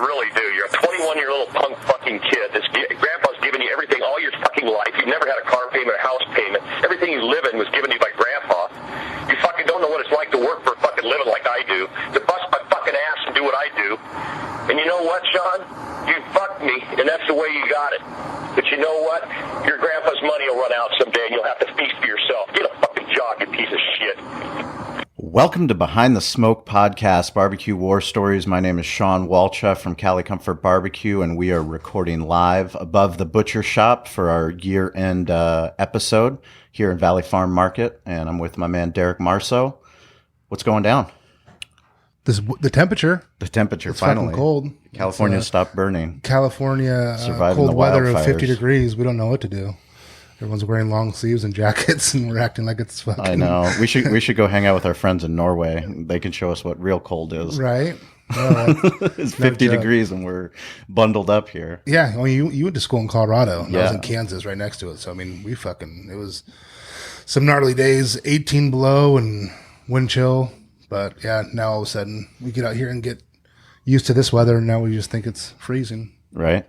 really do. You're a 21-year-old punk fucking kid. Grandpa's given you everything all your fucking life. You've never had a car payment, a house payment. Everything you live in was given to you by Grandpa. You fucking don't know what it's like to work for a fucking living like I do, to bust my fucking ass and do what I do. And you know what, Sean? You fucked me, and that's the way you got it. But you know what? Your grandpa's money will run out someday, and you'll have to feast for yourself. Get a fucking job, you piece of shit. Welcome to Behind the Smoke Podcast, Barbecue War Stories. My name is Sean Walcha from Cali Comfort Barbecue, and we are recording live above the butcher shop for our year-end episode here in Valley Farm Market. And I'm with my man, Derek Marceau. What's going down? The temperature. The temperature, it's finally. Fucking cold. California stopped burning. California, cold weather of 50 degrees. We don't know what to do. Everyone's wearing long sleeves and jackets, and we're acting like it's fucking... I know. We should go hang out with our friends in Norway. They can show us what real cold is. Right? It's 50 degrees, and we're bundled up here. Yeah. Well, you went to school in Colorado. And I was in Kansas right next to it. So, I mean, it was some gnarly days, 18 below and wind chill. But yeah, now all of a sudden we get out here and get used to this weather, and now we just think it's freezing. Right.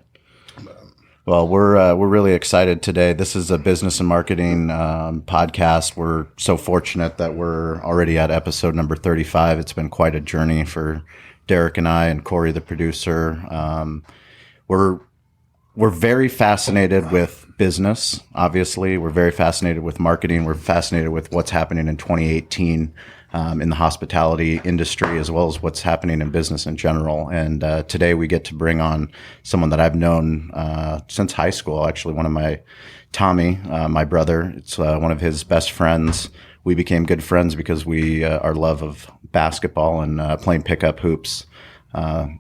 Well, we're really excited today. This is a business and marketing podcast. We're so fortunate that we're already at episode number 35. It's been quite a journey for Derek and I, and Corey, the producer. We're very fascinated with business. Obviously, we're very fascinated with marketing. We're fascinated with what's happening in 2018. In the hospitality industry, as well as what's happening in business in general. And today we get to bring on someone that I've known since high school. Actually, Tommy, my brother, it's one of his best friends. We became good friends because our love of basketball and playing pickup hoops.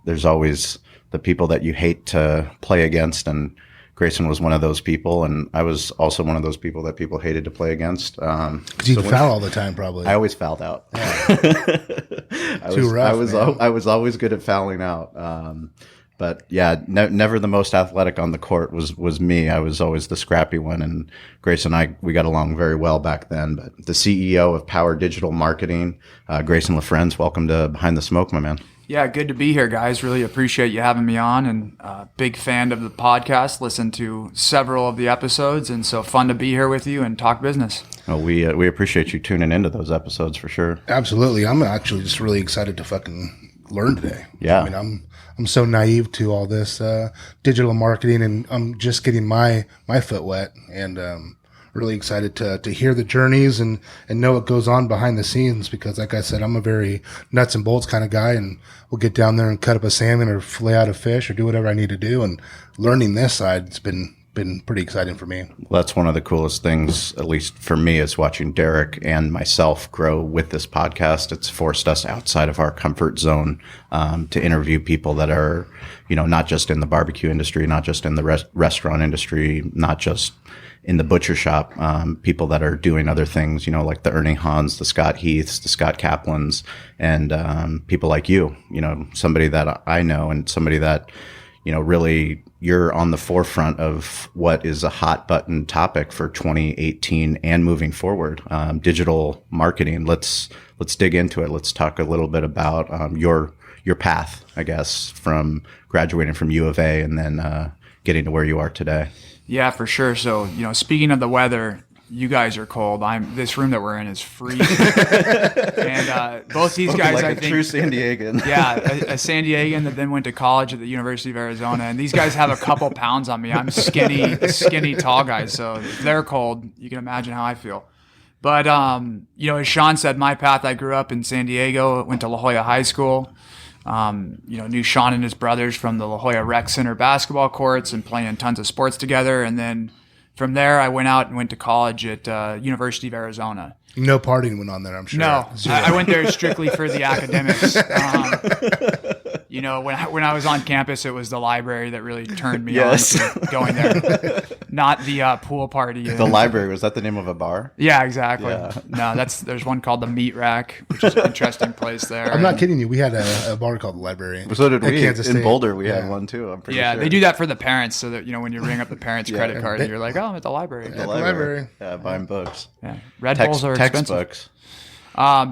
There's always the people that you hate to play against, and Grayson was one of those people, and I was also one of those people that people hated to play against. Because you'd foul all the time, probably. I always fouled out. Yeah. I was always good at fouling out. But yeah, never the most athletic on the court was me. I was always the scrappy one, and Grayson and we got along very well back then. But the CEO of Power Digital Marketing, Grayson Lafrenz, welcome to Behind the Smoke, my man. Yeah, good to be here, guys. Really appreciate you having me on, and big fan of the podcast. Listened to several of the episodes, and so fun to be here with you and talk business. Well, we appreciate you tuning into those episodes for sure. Absolutely. I'm actually just really excited to fucking learn today. Yeah. I mean, I'm so naive to all this digital marketing, and I'm just getting my foot wet, and really excited to hear the journeys and know what goes on behind the scenes, because like I said, I'm a very nuts and bolts kind of guy, and we'll get down there and cut up a salmon or fillet out a fish or do whatever I need to do. And learning this side, it's been pretty exciting for me. Well, that's one of the coolest things, at least for me, is watching Derek and myself grow with this podcast. It's forced us outside of our comfort zone to interview people that are, not just in the barbecue industry, not just in the restaurant industry, not just in the butcher shop, people that are doing other things, like the Ernie Hans, the Scott Heaths, the Scott Kaplans, and people like you, somebody that I know, and somebody that, really you're on the forefront of what is a hot button topic for 2018 and moving forward, digital marketing. Let's dig into it. Let's talk a little bit about your path, I guess, from graduating from U of A and then getting to where you are today. Yeah, for sure. So, speaking of the weather, you guys are cold. This room that we're in is freezing. And both these guys, like I a think, true San Diegan. Yeah, a San Diegan that then went to college at the University of Arizona. And these guys have a couple pounds on me. I'm skinny, tall guy. So if they're cold, you can imagine how I feel. But as Sean said, my path, I grew up in San Diego, went to La Jolla High School. Knew Sean and his brothers from the La Jolla Rec Center basketball courts and playing tons of sports together. And then from there, I went to college at University of Arizona. No partying went on there, I'm sure. No, I went there strictly for the academics. When I was on campus, it was the library that really turned me on to going there, not the pool party. The library, was that the name of a bar? Yeah, exactly. Yeah. No, there's one called the Meat Rack, which is an interesting place there. I'm not kidding you. We had a bar called the Library. So did we. Kansas in State. Boulder, we had one too. I'm pretty sure. They do that for the parents, so that when you ring up the parents' credit card, you're like, oh, I'm at the library. The library. Yeah, buying books. Yeah, Red Bulls are expensive. Textbooks.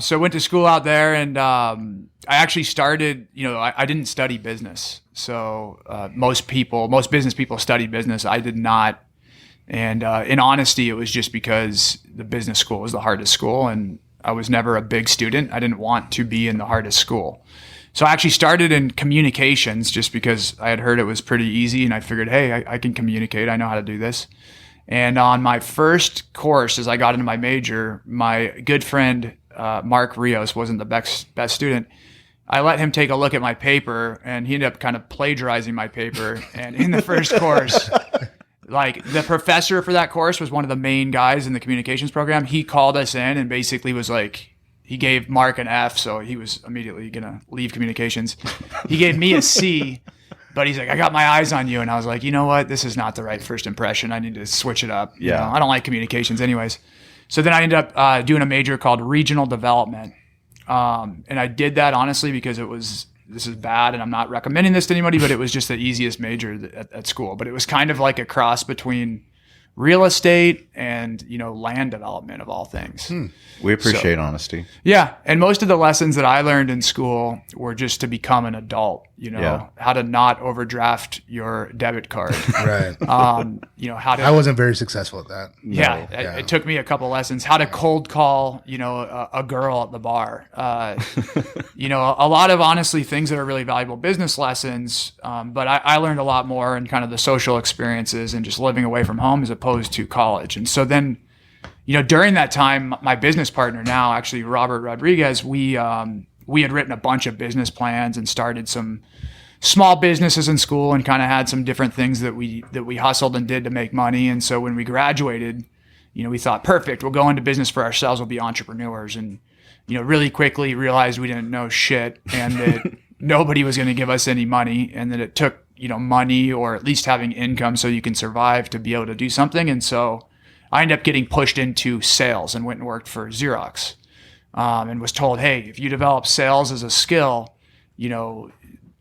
So went to school out there, and actually started, I didn't study business. So most business people study business. I did not. And in honesty, it was just because the business school was the hardest school, and I was never a big student. I didn't want to be in the hardest school. So I actually started in communications just because I had heard it was pretty easy, and I figured, hey, I can communicate. I know how to do this. And on my first course, as I got into my major, my good friend Mark Rios wasn't the best student. I let him take a look at my paper, and he ended up kind of plagiarizing my paper. And in the first course, like the professor for that course was one of the main guys in the communications program. He called us in and basically was like, he gave Mark an F, so he was immediately going to leave communications. He gave me a C, but he's like, I got my eyes on you. And I was like, you know what? This is not the right first impression. I need to switch it up. Yeah. I don't like communications anyways. So then I ended up doing a major called regional development. And I did that honestly because this is bad and I'm not recommending this to anybody, but it was just the easiest major at school. But it was kind of like a cross between real estate and, land development of all things. We appreciate honesty. Yeah. And most of the lessons that I learned in school were just to become an adult, how to not overdraft your debit card. Right. How to, I wasn't very successful at that. Yeah. It took me a couple lessons, how to cold call, a girl at the bar, a lot of honestly things that are really valuable business lessons. But I learned a lot more in kind of the social experiences and just living away from home as opposed to college. And so then, during that time, my business partner now, actually Robert Rodriguez, we had written a bunch of business plans and started some small businesses in school and kind of had some different things that we hustled and did to make money. And so when we graduated, we thought, perfect, we'll go into business for ourselves, we'll be entrepreneurs. And, really quickly realized we didn't know shit and that nobody was going to give us any money and that it took, money or at least having income so you can survive to be able to do something. And so I ended up getting pushed into sales and went and worked for Xerox and was told, hey, if you develop sales as a skill,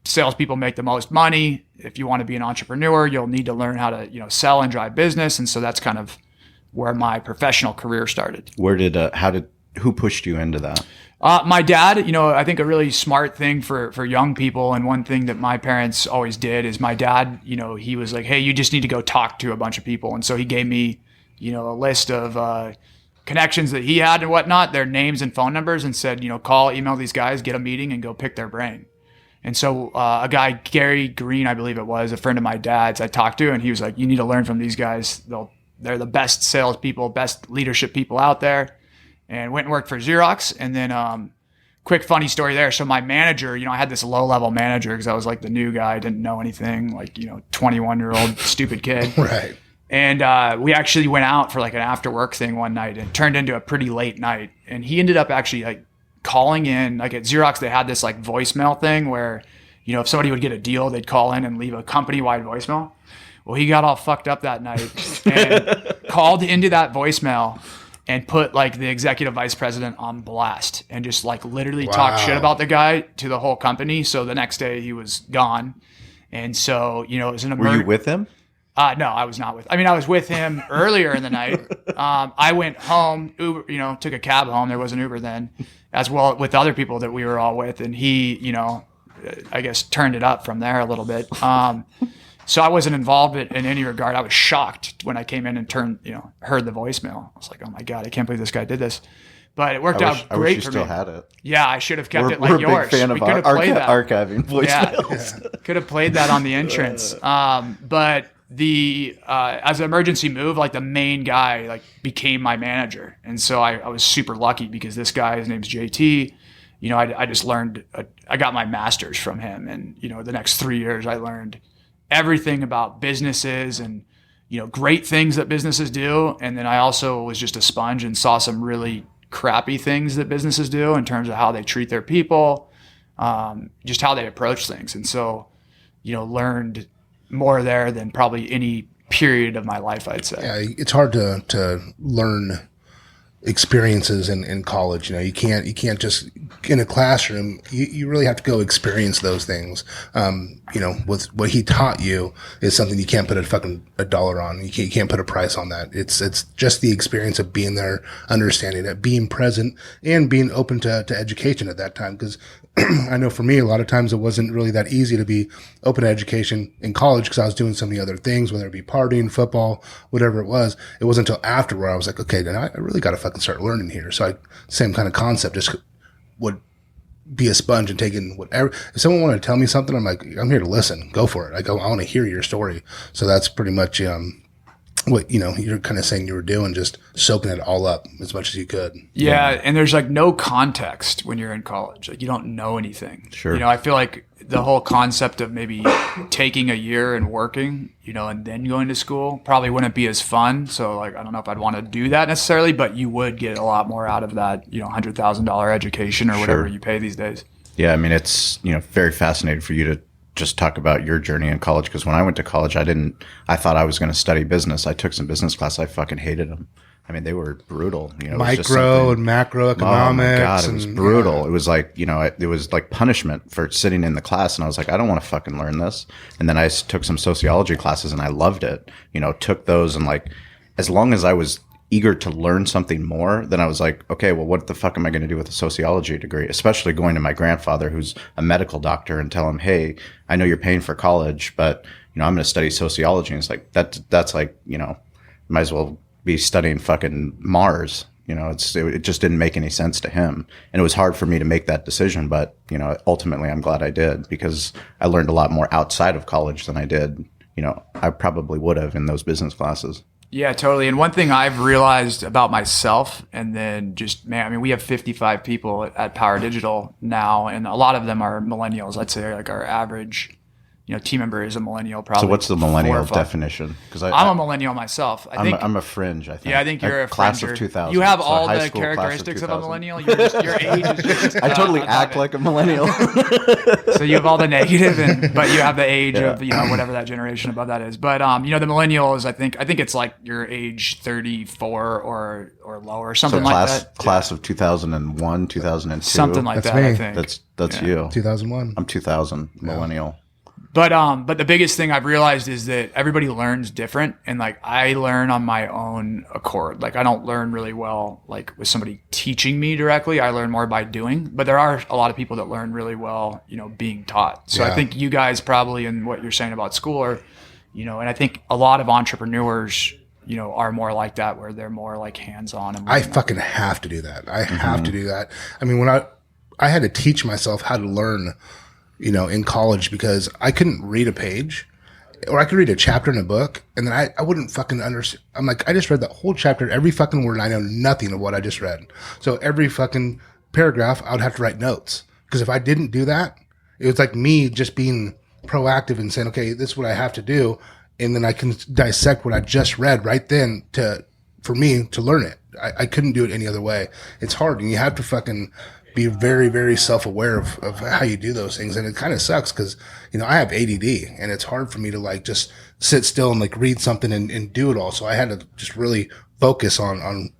salespeople make the most money. If you want to be an entrepreneur, you'll need to learn how to, sell and drive business. And so that's kind of where my professional career started. Who pushed you into that? My dad, I think a really smart thing for young people, and one thing that my parents always did is my dad, he was like, hey, you just need to go talk to a bunch of people. And so he gave me, a list of connections that he had and whatnot, their names and phone numbers, and said, call, email these guys, get a meeting, and go pick their brain. And so a guy, Gary Green, I believe it was, a friend of my dad's I talked to, and he was like, you need to learn from these guys. They're the best salespeople, best leadership people out there. And went and worked for Xerox. And then quick funny story there. So my manager, I had this low-level manager because I was like the new guy, didn't know anything, like, 21-year-old stupid kid. Right. And we actually went out for like an after-work thing one night and it turned into a pretty late night. And he ended up actually like calling in, like at Xerox, they had this like voicemail thing where, if somebody would get a deal, they'd call in and leave a company-wide voicemail. Well, he got all fucked up that night and called into that voicemail and put like the executive vice president on blast and just like literally talk shit about the guy to the whole company. So the next day he was gone. And so, it was an Were you with him? No, I was not I was with him earlier in the night. I went home, Uber, took a cab home. There was an Uber then, as well with other people that we were all with. And he, I guess turned it up from there a little bit. So I wasn't involved in any regard. I was shocked when I came in and heard the voicemail. I was like, oh my God, I can't believe this guy did this. But it worked out great for me. I wish you still had it. Yeah, I should have kept it like yours. We're a big fan of archiving voicemails. Yeah, could have played that on the entrance. But as an emergency move, like the main guy like became my manager. And so I was super lucky because this guy, his name's JT, I just learned, I got my master's from him. And, the next 3 years I learned everything about businesses and, great things that businesses do. And then I also was just a sponge and saw some really crappy things that businesses do in terms of how they treat their people, just how they approach things. And so, learned more there than probably any period of my life, I'd say. Yeah, it's hard to learn experiences in college. You know, you can't just in a classroom, you really have to go experience those things. You know, with what he taught you is something you can't put a dollar on. You can't put a price on that. It's just the experience of being there, understanding it, being present, and being open to education at that time. Because I know for me, a lot of times it wasn't really that easy to be open to education in college because I was doing so many other things, whether it be partying, football, whatever it was. It wasn't until after where I was like, okay, then I really got to fucking start learning here. So same kind of concept, just would be a sponge and take in whatever. If someone wanted to tell me something, I'm like, I'm here to listen. Go for it. I want to hear your story. So that's pretty much what, you know, you're kind of saying you were doing, just soaking it all up as much as you could. Yeah, and there's like no context when you're in college. Like you don't know anything. Sure. You know, I feel like the whole concept of maybe taking a year and working, you know, and then going to school probably wouldn't be as fun. So like, I don't know if I'd want to do that necessarily, but you would get a lot more out of that, you know, $100,000 education or whatever you pay these days. Yeah, I mean, it's, you know, very fascinating for you to just talk about your journey in college. Because when I went to college, I thought I was going to study business. I took some business class. I fucking hated them. I mean, they were brutal. You know, micro and macroeconomics. Oh my God, it was brutal. Yeah. It was like, you know, it was like punishment for sitting in the class. And I was like, I don't want to fucking learn this. And then I took some sociology classes and I loved it. You know, took those and like, as long as I was eager to learn something more, then I was like, okay, well, what the fuck am I going to do with a sociology degree? Especially going to my grandfather, who's a medical doctor, and tell him, hey, I know you're paying for college, but, you know, I'm going to study sociology. And it's like, that's like, you know, might as well be studying fucking Mars. You know, it just didn't make any sense to him. And it was hard for me to make that decision. But, you know, ultimately I'm glad I did, because I learned a lot more outside of college than I did, you know, I probably would have in those business classes. Yeah, totally. And one thing I've realized about myself, and then just, man, I mean, we have 55 people at Power Digital now, and a lot of them are millennials. I'd say like our average, you know, team member is a millennial, probably. So what's the millennial definition? Because I'm a millennial myself. I'm a fringe, I think. Yeah, I think you're a class of 2000. You have all the characteristics of a millennial. Your age is just, I totally act like a millennial. So you have all the negative, but you have the age of, you know, whatever that generation above that is. But you know, the millennials, I think it's like your age 34 or lower, something like that. Class of 2001, 2002. Something like that, me. I think. That's you. 2001. I'm 2000 millennial. But the biggest thing I've realized is that everybody learns different, and like I learn on my own accord. Like I don't learn really well like with somebody teaching me directly. I learn more by doing. But there are a lot of people that learn really well, you know, being taught. So I think you guys probably, in what you're saying about school, are, you know, and I think a lot of entrepreneurs, you know, are more like that, where they're more like hands-on. And I fucking have to do that. I have to do that. I mean, when I had to teach myself how to learn, you know, in college, because I couldn't read a page, or I could read a chapter in a book, and then I wouldn't fucking understand. I'm like, I just read that whole chapter, every fucking word, and I know nothing of what I just read. So every fucking paragraph, I would have to write notes. Because if I didn't do that, it was like me just being proactive and saying, okay, this is what I have to do. And then I can dissect what I just read right then for me to learn it. I couldn't do it any other way. It's hard, and you have to fucking be very, very self-aware of how you do those things. And it kind of sucks because, you know, I have ADD, and it's hard for me to like just sit still and like read something and do it all. So I had to just really focus on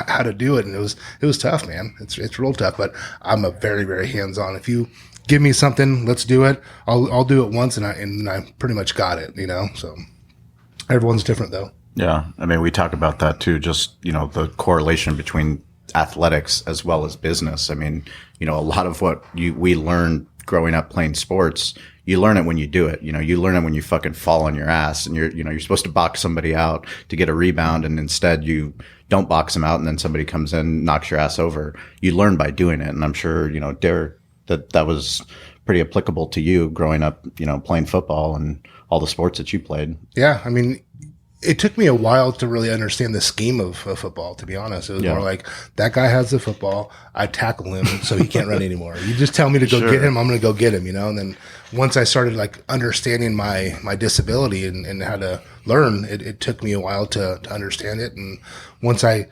how to do it. And it was tough, man. It's real tough, but I'm a very, very hands-on. If you give me something, let's do it. I'll do it once and I pretty much got it, you know? So everyone's different though. Yeah. I mean, we talk about that too. Just, you know, the correlation between athletics as well as business. I mean, you know, a lot of what we learn growing up playing sports, you learn it when you do it. You know, you learn it when you fucking fall on your ass, and you're supposed to box somebody out to get a rebound, and instead you don't box them out, and then somebody comes in, knocks your ass over. You learn by doing it. And I'm sure, you know, Derek, that was pretty applicable to you growing up, you know, playing football and all the sports that you played. Yeah. I mean, it took me a while to really understand the scheme of football, to be honest. It was more like, that guy has the football, I tackle him so he can't run anymore. You just tell me to go get him, I'm going to go get him, you know? And then once I started like understanding my disability and how to learn, it took me a while to understand it. And once I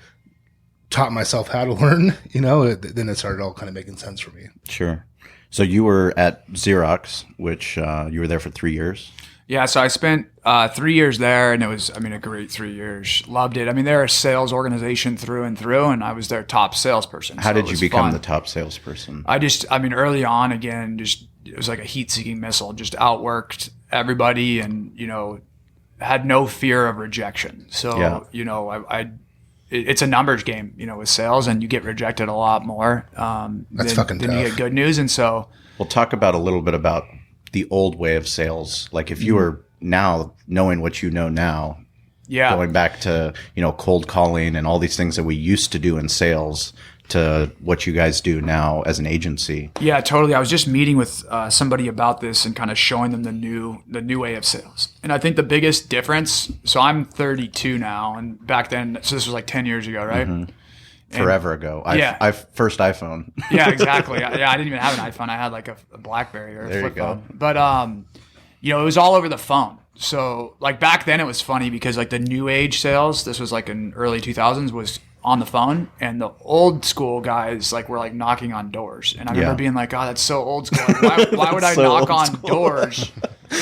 taught myself how to learn, you know, then it started all kind of making sense for me. Sure. So you were at Xerox, which you were there for 3 years. Yeah, so I spent 3 years there, and it was, I mean, a great 3 years. Loved it. I mean, they're a sales organization through and through, and I was their top salesperson. How did you become fun. the top salesperson? I mean, early on, again, just it was like a heat-seeking missile. Just outworked everybody, and had no fear of rejection. So it's a numbers game, with sales, and you get rejected a lot more than you get good news, and so. We'll talk about a little bit about the old way of sales. Like if you were now knowing what you know now, going back to, cold calling and all these things that we used to do in sales to what you guys do now as an agency. Yeah, totally. I was just meeting with somebody about this and kind of showing them the new way of sales. And I think the biggest difference, so I'm 32 now, and back then, so this was like 10 years ago, right? Mm-hmm. Forever ago. First iPhone. Yeah, exactly. I didn't even have an iPhone. I had like a BlackBerry or a flip phone. But, it was all over the phone. So like back then it was funny because like the new age sales, this was like in early 2000s, was on the phone, and the old school guys like were like knocking on doors. And I remember being like, oh, that's so old school. Like, why would I knock on doors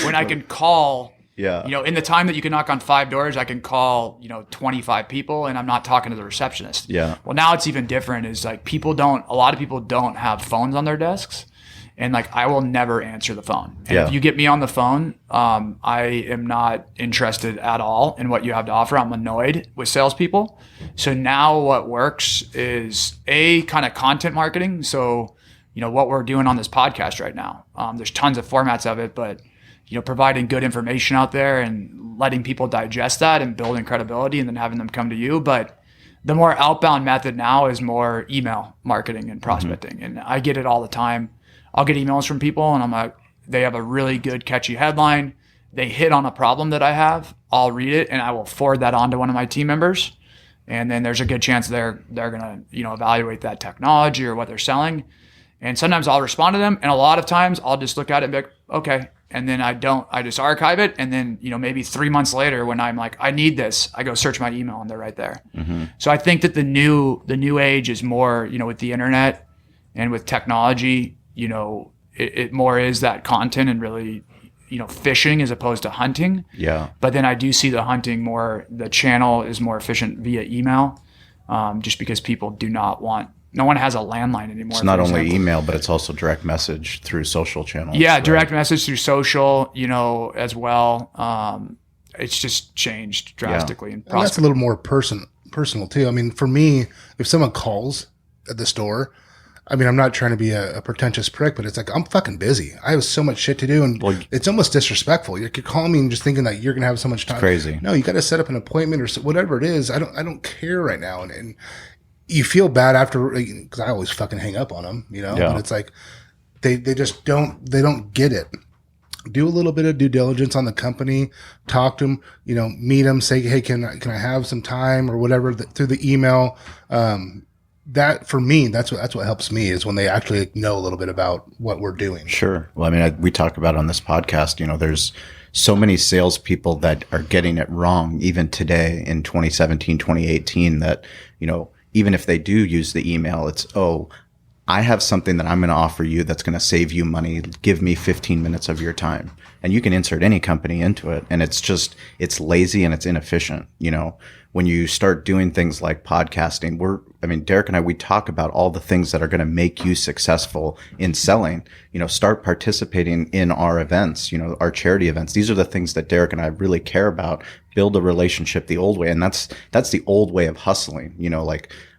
when I can call? Yeah. In the time that you can knock on 5 doors, I can call, 25 people, and I'm not talking to the receptionist. Yeah. Well, now it's even different. Is like a lot of people don't have phones on their desks, and like I will never answer the phone. And if you get me on the phone, I am not interested at all in what you have to offer. I'm annoyed with salespeople. So now what works is kind of content marketing. So, what we're doing on this podcast right now. There's tons of formats of it, but providing good information out there and letting people digest that and building credibility and then having them come to you. But the more outbound method now is more email marketing and prospecting. Mm-hmm. And I get it all the time. I'll get emails from people and I'm like, they have a really good catchy headline. They hit on a problem that I have. I'll read it and I will forward that on to one of my team members. And then there's a good chance they're going to, evaluate that technology or what they're selling. And sometimes I'll respond to them. And a lot of times I'll just look at it and be like, okay. And then I just archive it. And then, maybe 3 months later when I'm like, I need this, I go search my email and they're right there. Mm-hmm. So I think that the new age is more, with the internet and with technology, it more is that content and really, fishing as opposed to hunting. Yeah. But then I do see the hunting more, the channel is more efficient via email, just because people do not want. No one has a landline anymore. It's not only email, but it's also direct message through social channels. Yeah, right? Direct message through social, as well. It's just changed drastically. And that's a little more personal too. I mean, for me, if someone calls at the store, I mean, I'm not trying to be a pretentious prick, but it's like, I'm fucking busy. I have so much shit to do, and it's almost disrespectful. You're calling me and just thinking that you're going to have so much time. It's crazy. No, you got to set up an appointment or whatever it is. I don't care right now. And you feel bad after, because I always fucking hang up on them, but it's like, they just don't get it. Do a little bit of due diligence on the company, talk to them, meet them, say, hey, can I have some time or whatever through the email. That for me, that's what helps me is when they actually know a little bit about what we're doing. Sure. Well, I mean, we talk about on this podcast, there's so many salespeople that are getting it wrong even today in 2017, 2018 that, even if they do use the email, it's, I have something that I'm going to offer you that's going to save you money. Give me 15 minutes of your time. And you can insert any company into it. And it's lazy and it's inefficient. When you start doing things like podcasting, Derek and I, we talk about all the things that are going to make you successful in selling. Start participating in our events, our charity events. These are the things that Derek and I really care about. Build a relationship the old way. And that's the old way of hustling.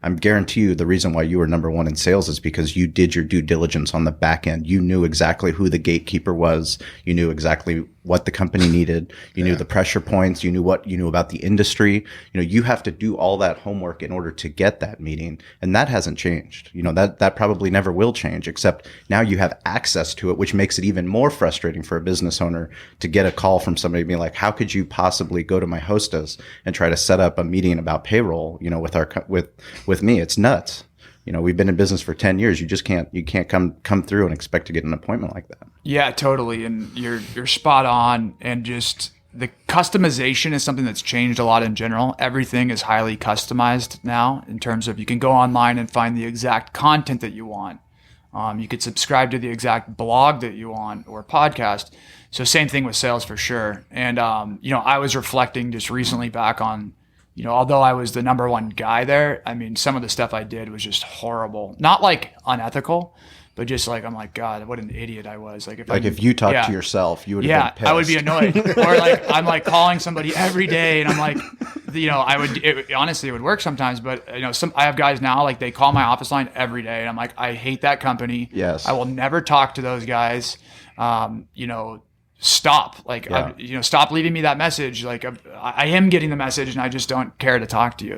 I'm guarantee you the reason why you were number one in sales is because you did your due diligence on the back end. You knew exactly who the gatekeeper was. You knew exactly what the company needed. You knew the pressure points. You knew what you knew about the industry. You have to do all that homework in order to get that meeting. And that hasn't changed. That probably never will change, except now you have access to it, which makes it even more frustrating for a business owner to get a call from somebody being like, how could you possibly go to my hostess and try to set up a meeting about payroll, with me? It's nuts. We've been in business for 10 years. You just can't come through and expect to get an appointment like that. Yeah, totally. And you're spot on. And just the customization is something that's changed a lot in general. Everything is highly customized now in terms of you can go online and find the exact content that you want. You could subscribe to the exact blog that you want or podcast. So same thing with sales for sure. And, I was reflecting just recently back on, although I was the number one guy there, I mean, some of the stuff I did was just horrible. Not like unethical, but just like, I'm like, God, what an idiot I was. Like if you talked to yourself, you would have been pissed. I would be annoyed. Or like, I'm like calling somebody every day and I'm like, honestly, it would work sometimes, but I have guys now, like they call my office line every day and I'm like, I hate that company. Yes. I will never talk to those guys. Stop. Like, stop leaving me that message. Like I am getting the message and I just don't care to talk to you,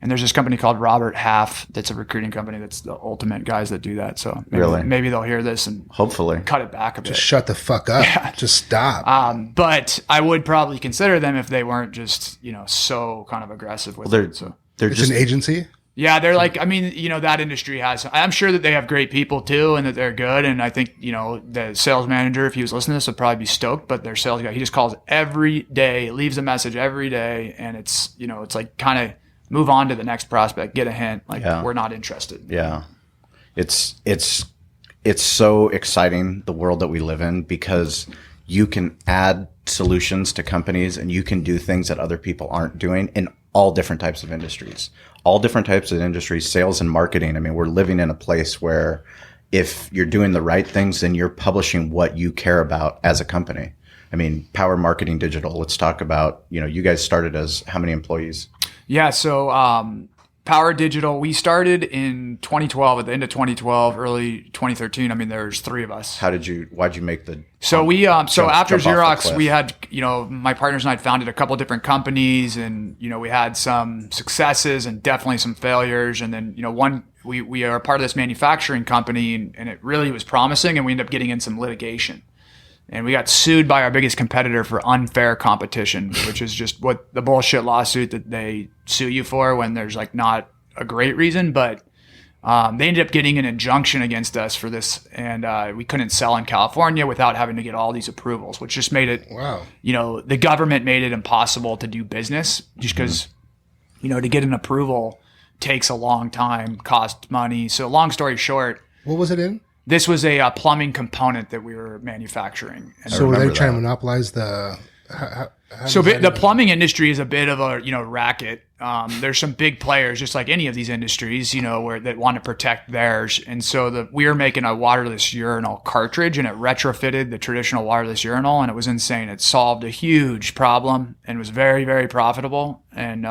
And there's this company called Robert Half that's a recruiting company that's the ultimate guys that do that. So maybe they'll hear this and hopefully cut it back a bit. Just shut the fuck up. Yeah. Just stop. But I would probably consider them if they weren't just, so kind of aggressive with it. So they're just an agency? Yeah, they're like, that industry has, I'm sure that they have great people too and that they're good. And I think, the sales manager, if he was listening to this, would probably be stoked, but their sales guy, he just calls every day, leaves a message every day. And it's, it's like kind of move on to the next prospect, get a hint. Like we're not interested. Yeah. It's so exciting, the world that we live in, because you can add solutions to companies and you can do things that other people aren't doing in all different types of industries. All different types of industries, sales and marketing. I mean, we're living in a place where if you're doing the right things, then you're publishing what you care about as a company. I mean, Power Marketing Digital, let's talk about, you guys started as how many employees? Yeah. So, Power Digital, we started in 2012, at the end of 2012, early 2013. I mean, there's 3 of us. Why'd you make so after Xerox, we had, my partners and I founded a couple of different companies and, we had some successes and definitely some failures. And then, we are part of this manufacturing company and it really was promising and we ended up getting in some litigation. And we got sued by our biggest competitor for unfair competition, which is just what the bullshit lawsuit that they sue you for when there's like not a great reason. But they ended up getting an injunction against us for this. And we couldn't sell in California without having to get all these approvals, which just made it, the government made it impossible to do business just because, to get an approval takes a long time, costs money. So long story short. What was it in? This was a plumbing component that we were manufacturing. And so were they trying to monopolize the... the plumbing industry is a bit of a racket. There's some big players, just like any of these industries, that want to protect theirs. And so we were making a waterless urinal cartridge, and it retrofitted the traditional waterless urinal, and it was insane. It solved a huge problem and was very, very profitable. And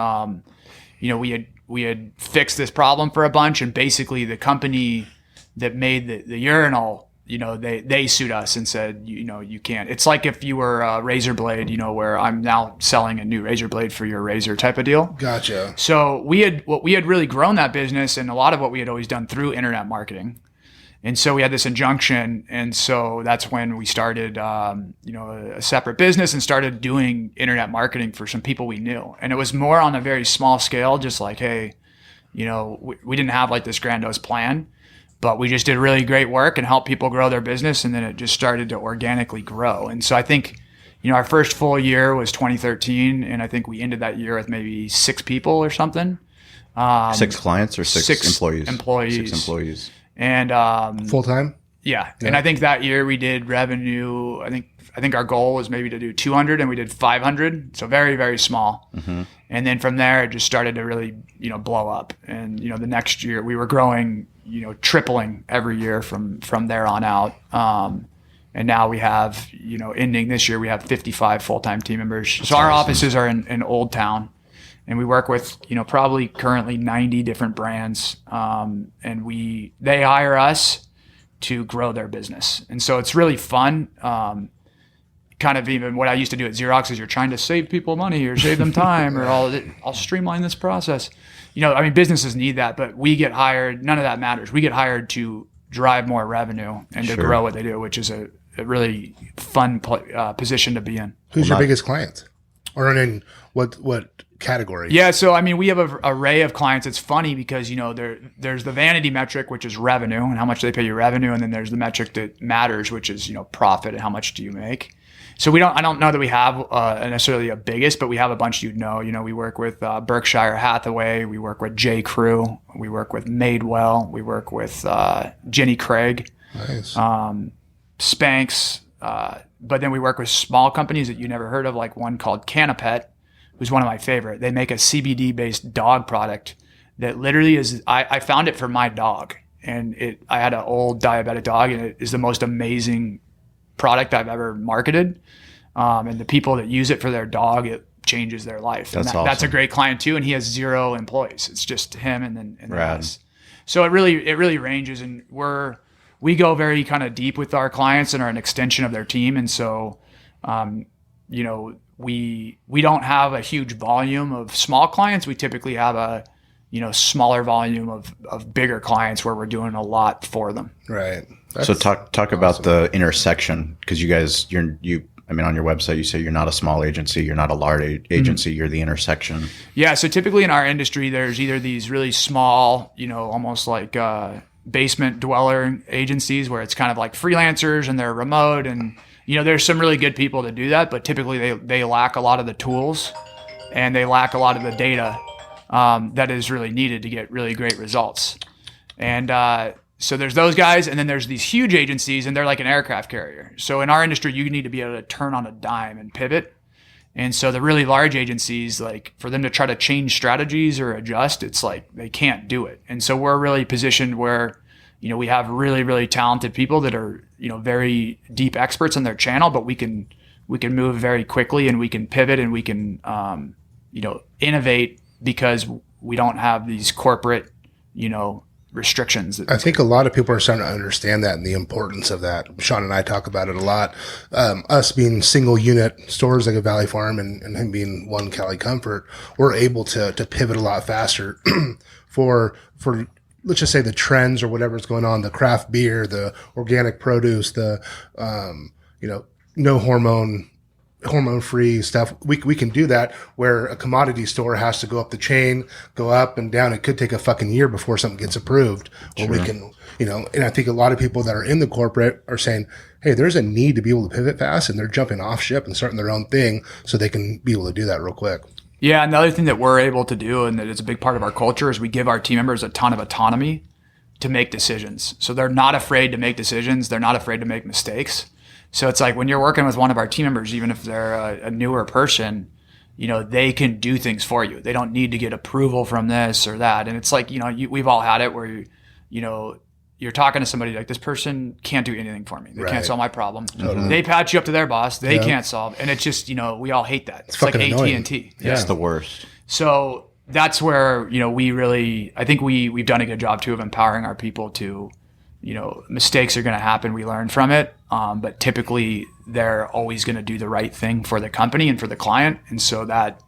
we had fixed this problem for a bunch, and basically the company that made the urinal, they sued us and said, you can't. It's like if you were a razor blade, where I'm now selling a new razor blade for your razor type of deal. Gotcha. So we had really grown that business and a lot of what we had always done through internet marketing. And so we had this injunction. And so that's when we started, a separate business and started doing internet marketing for some people we knew. And it was more on a very small scale, just like, hey, we didn't have like this grandiose plan. But we just did really great work and helped people grow their business. And then it just started to organically grow. And so I think, our first full year was 2013. And I think we ended that year with maybe 6 people or something. 6 clients or 6 employees? 6 employees. And full-time? Yeah. And I think that year we did revenue. I think our goal was maybe to do 200 and we did 500. So very, very small. Mm-hmm. And then from there, it just started to really, blow up. And, the next year we were growing, tripling every year from there on out. And now we have, ending this year, we have 55 full-time team members. So our offices are in Old Town. And we work with, probably currently 90 different brands. And they hire us to grow their business. And so it's really fun. Kind of even what I used to do at Xerox is you're trying to save people money or save them time or I'll streamline this process. Businesses need that, but we get hired. None of that matters. We get hired to drive more revenue and to grow what they do, which is a really fun position to be in. Who's your biggest client? Or in what category? Yeah, so we have an array of clients. It's funny because there's the vanity metric, which is revenue and how much they pay you revenue, and then there's the metric that matters, which is profit and how much do you make. So I don't know that we have necessarily a biggest, but we have a bunch you'd know. We work with Berkshire Hathaway. We work with J. Crew. We work with Madewell. We work with Jenny Craig. Nice. Spanx. But then we work with small companies that you never heard of, like one called Canapet, who's one of my favorite. They make a CBD-based dog product that literally is, I found it for my dog. And I had an old diabetic dog, and it is the most amazing product I've ever marketed. And the people that use it for their dog, it changes their life. Awesome. That's a great client too. And he has 0 employees. It's just him and then Rad. us. So it really ranges, and we go very kind of deep with our clients and are an extension of their team. And so, we don't have a huge volume of small clients. We typically have a smaller volume of bigger clients where we're doing a lot for them. Right. So talk about the intersection, because you guys, on your website, you say you're not a small agency, you're not a large agency, you're the intersection. Yeah. So typically in our industry, there's either these really small, almost like basement dweller agencies where it's kind of like freelancers and they're remote, and there's some really good people to do that, but typically they lack a lot of the tools and they lack a lot of the data that is really needed to get really great results. And so there's those guys, and then there's these huge agencies, and they're like an aircraft carrier. So in our industry, you need to be able to turn on a dime and pivot. And so the really large agencies, like for them to try to change strategies or adjust, it's like they can't do it. And so we're really positioned where, we have really, really talented people that are, very deep experts in their channel, but we can move very quickly, and we can pivot, and we can, innovate, because we don't have these corporate, restrictions. I think a lot of people are starting to understand that and the importance of that. Sean and I talk about it a lot. Us being single unit stores like a Valley Farm and him being one Cali Comfort, we're able to pivot a lot faster for let's just say the trends or whatever's going on, the craft beer, the organic produce, the no hormone-free stuff. We can do that, where a commodity store has to go up the chain, go up and down. It could take a fucking year before something gets approved. Or we can, and I think a lot of people that are in the corporate are saying, hey, there's a need to be able to pivot fast, and they're jumping off ship and starting their own thing so they can be able to do that real quick. Yeah, and the other thing that we're able to do, and that is a big part of our culture, is we give our team members a ton of autonomy to make decisions. So they're not afraid to make decisions. They're not afraid to make mistakes. So it's like when you're working with one of our team members, even if they're a newer person, they can do things for you. They don't need to get approval from this or that. And it's like, we've all had it where, you're talking to somebody like, this person can't do anything for me. They can't solve my problem. Totally. They patch you up to their boss. They can't solve. And it's just, we all hate that. It's like AT&T. Yeah. It's the worst. So that's where, we really, I think we've done a good job too of empowering our people to, mistakes are going to happen. We learn from it. But typically they're always going to do the right thing for the company and for the client. And so that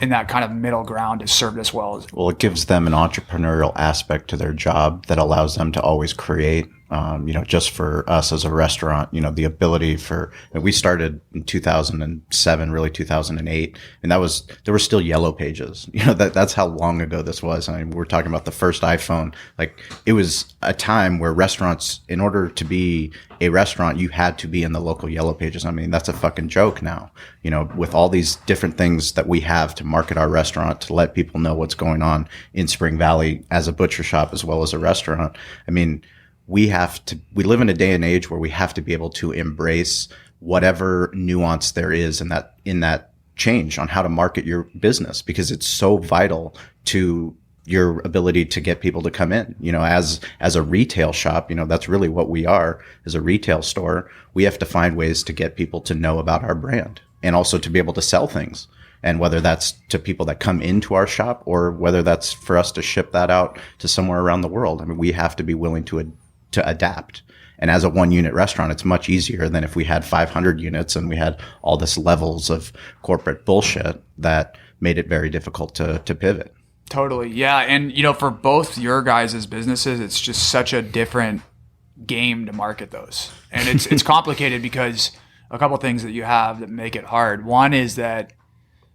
in that kind of middle ground has served us well. Well, it gives them an entrepreneurial aspect to their job that allows them to always create. Just for us as a restaurant, the ability we started in 2007, really 2008, and there were still yellow pages. That's how long ago this was. I mean, we're talking about the first iPhone. Like, it was a time where restaurants, in order to be a restaurant, you had to be in the local yellow pages. I mean, that's a fucking joke now, with all these different things that we have to market our restaurant, to let people know what's going on in Spring Valley as a butcher shop as well as a restaurant. I mean, we live in a day and age where we have to be able to embrace whatever nuance there is in that change on how to market your business, because it's so vital to your ability to get people to come in. As a retail shop, that's really what we are. As a retail store, we have to find ways to get people to know about our brand and also to be able to sell things. And whether that's to people that come into our shop or whether that's for us to ship that out to somewhere around the world. I mean, we have to be willing to adapt. And as a 1-unit restaurant, it's much easier than if we had 500 units and we had all this levels of corporate bullshit that made it very difficult to pivot. Totally. Yeah. And, for both your guys' businesses, it's just such a different game to market those. And it's complicated because a couple of things that you have that make it hard. One is that,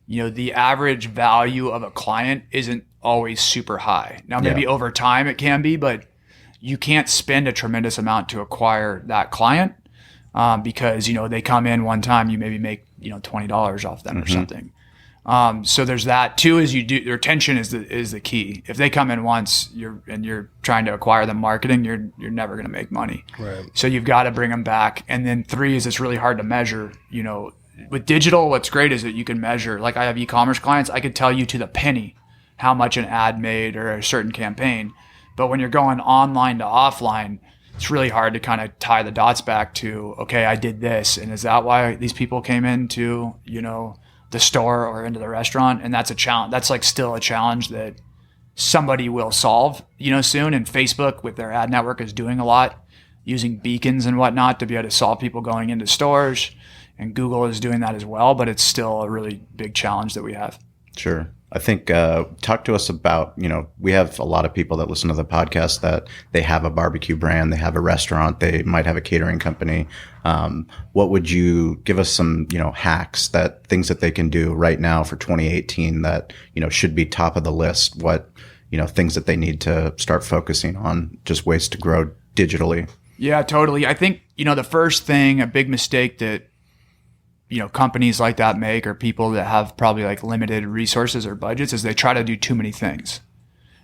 the average value of a client isn't always super high. Now, maybe over time it can be, but you can't spend a tremendous amount to acquire that client. because, they come in one time, you maybe make, $20 off them or something. So there's that. Two is your retention is the key. If they come in once, you're trying to acquire them marketing, you're never going to make money. Right. So you've got to bring them back. And then three is it's really hard to measure. With digital, what's great is that you can measure. Like I have e-commerce clients, I could tell you to the penny how much an ad made or a certain campaign. But when you're going online to offline, it's really hard to kind of tie the dots back to, okay, I did this. And is that why these people came into, the store or into the restaurant? And that's a challenge. That's like still a challenge that somebody will solve, soon. And Facebook with their ad network is doing a lot, using beacons and whatnot to be able to solve people going into stores. And Google is doing that as well, but it's still a really big challenge that we have. Sure. I think talk to us about, we have a lot of people that listen to the podcast that they have a barbecue brand, they have a restaurant, they might have a catering company. What would you give us some, hacks, things that they can do right now for 2018 that, should be top of the list? What, things that they need to start focusing on, just ways to grow digitally? Yeah, totally. I think, the first thing, a big mistake that companies like that make, or people that have probably like limited resources or budgets, is they try to do too many things.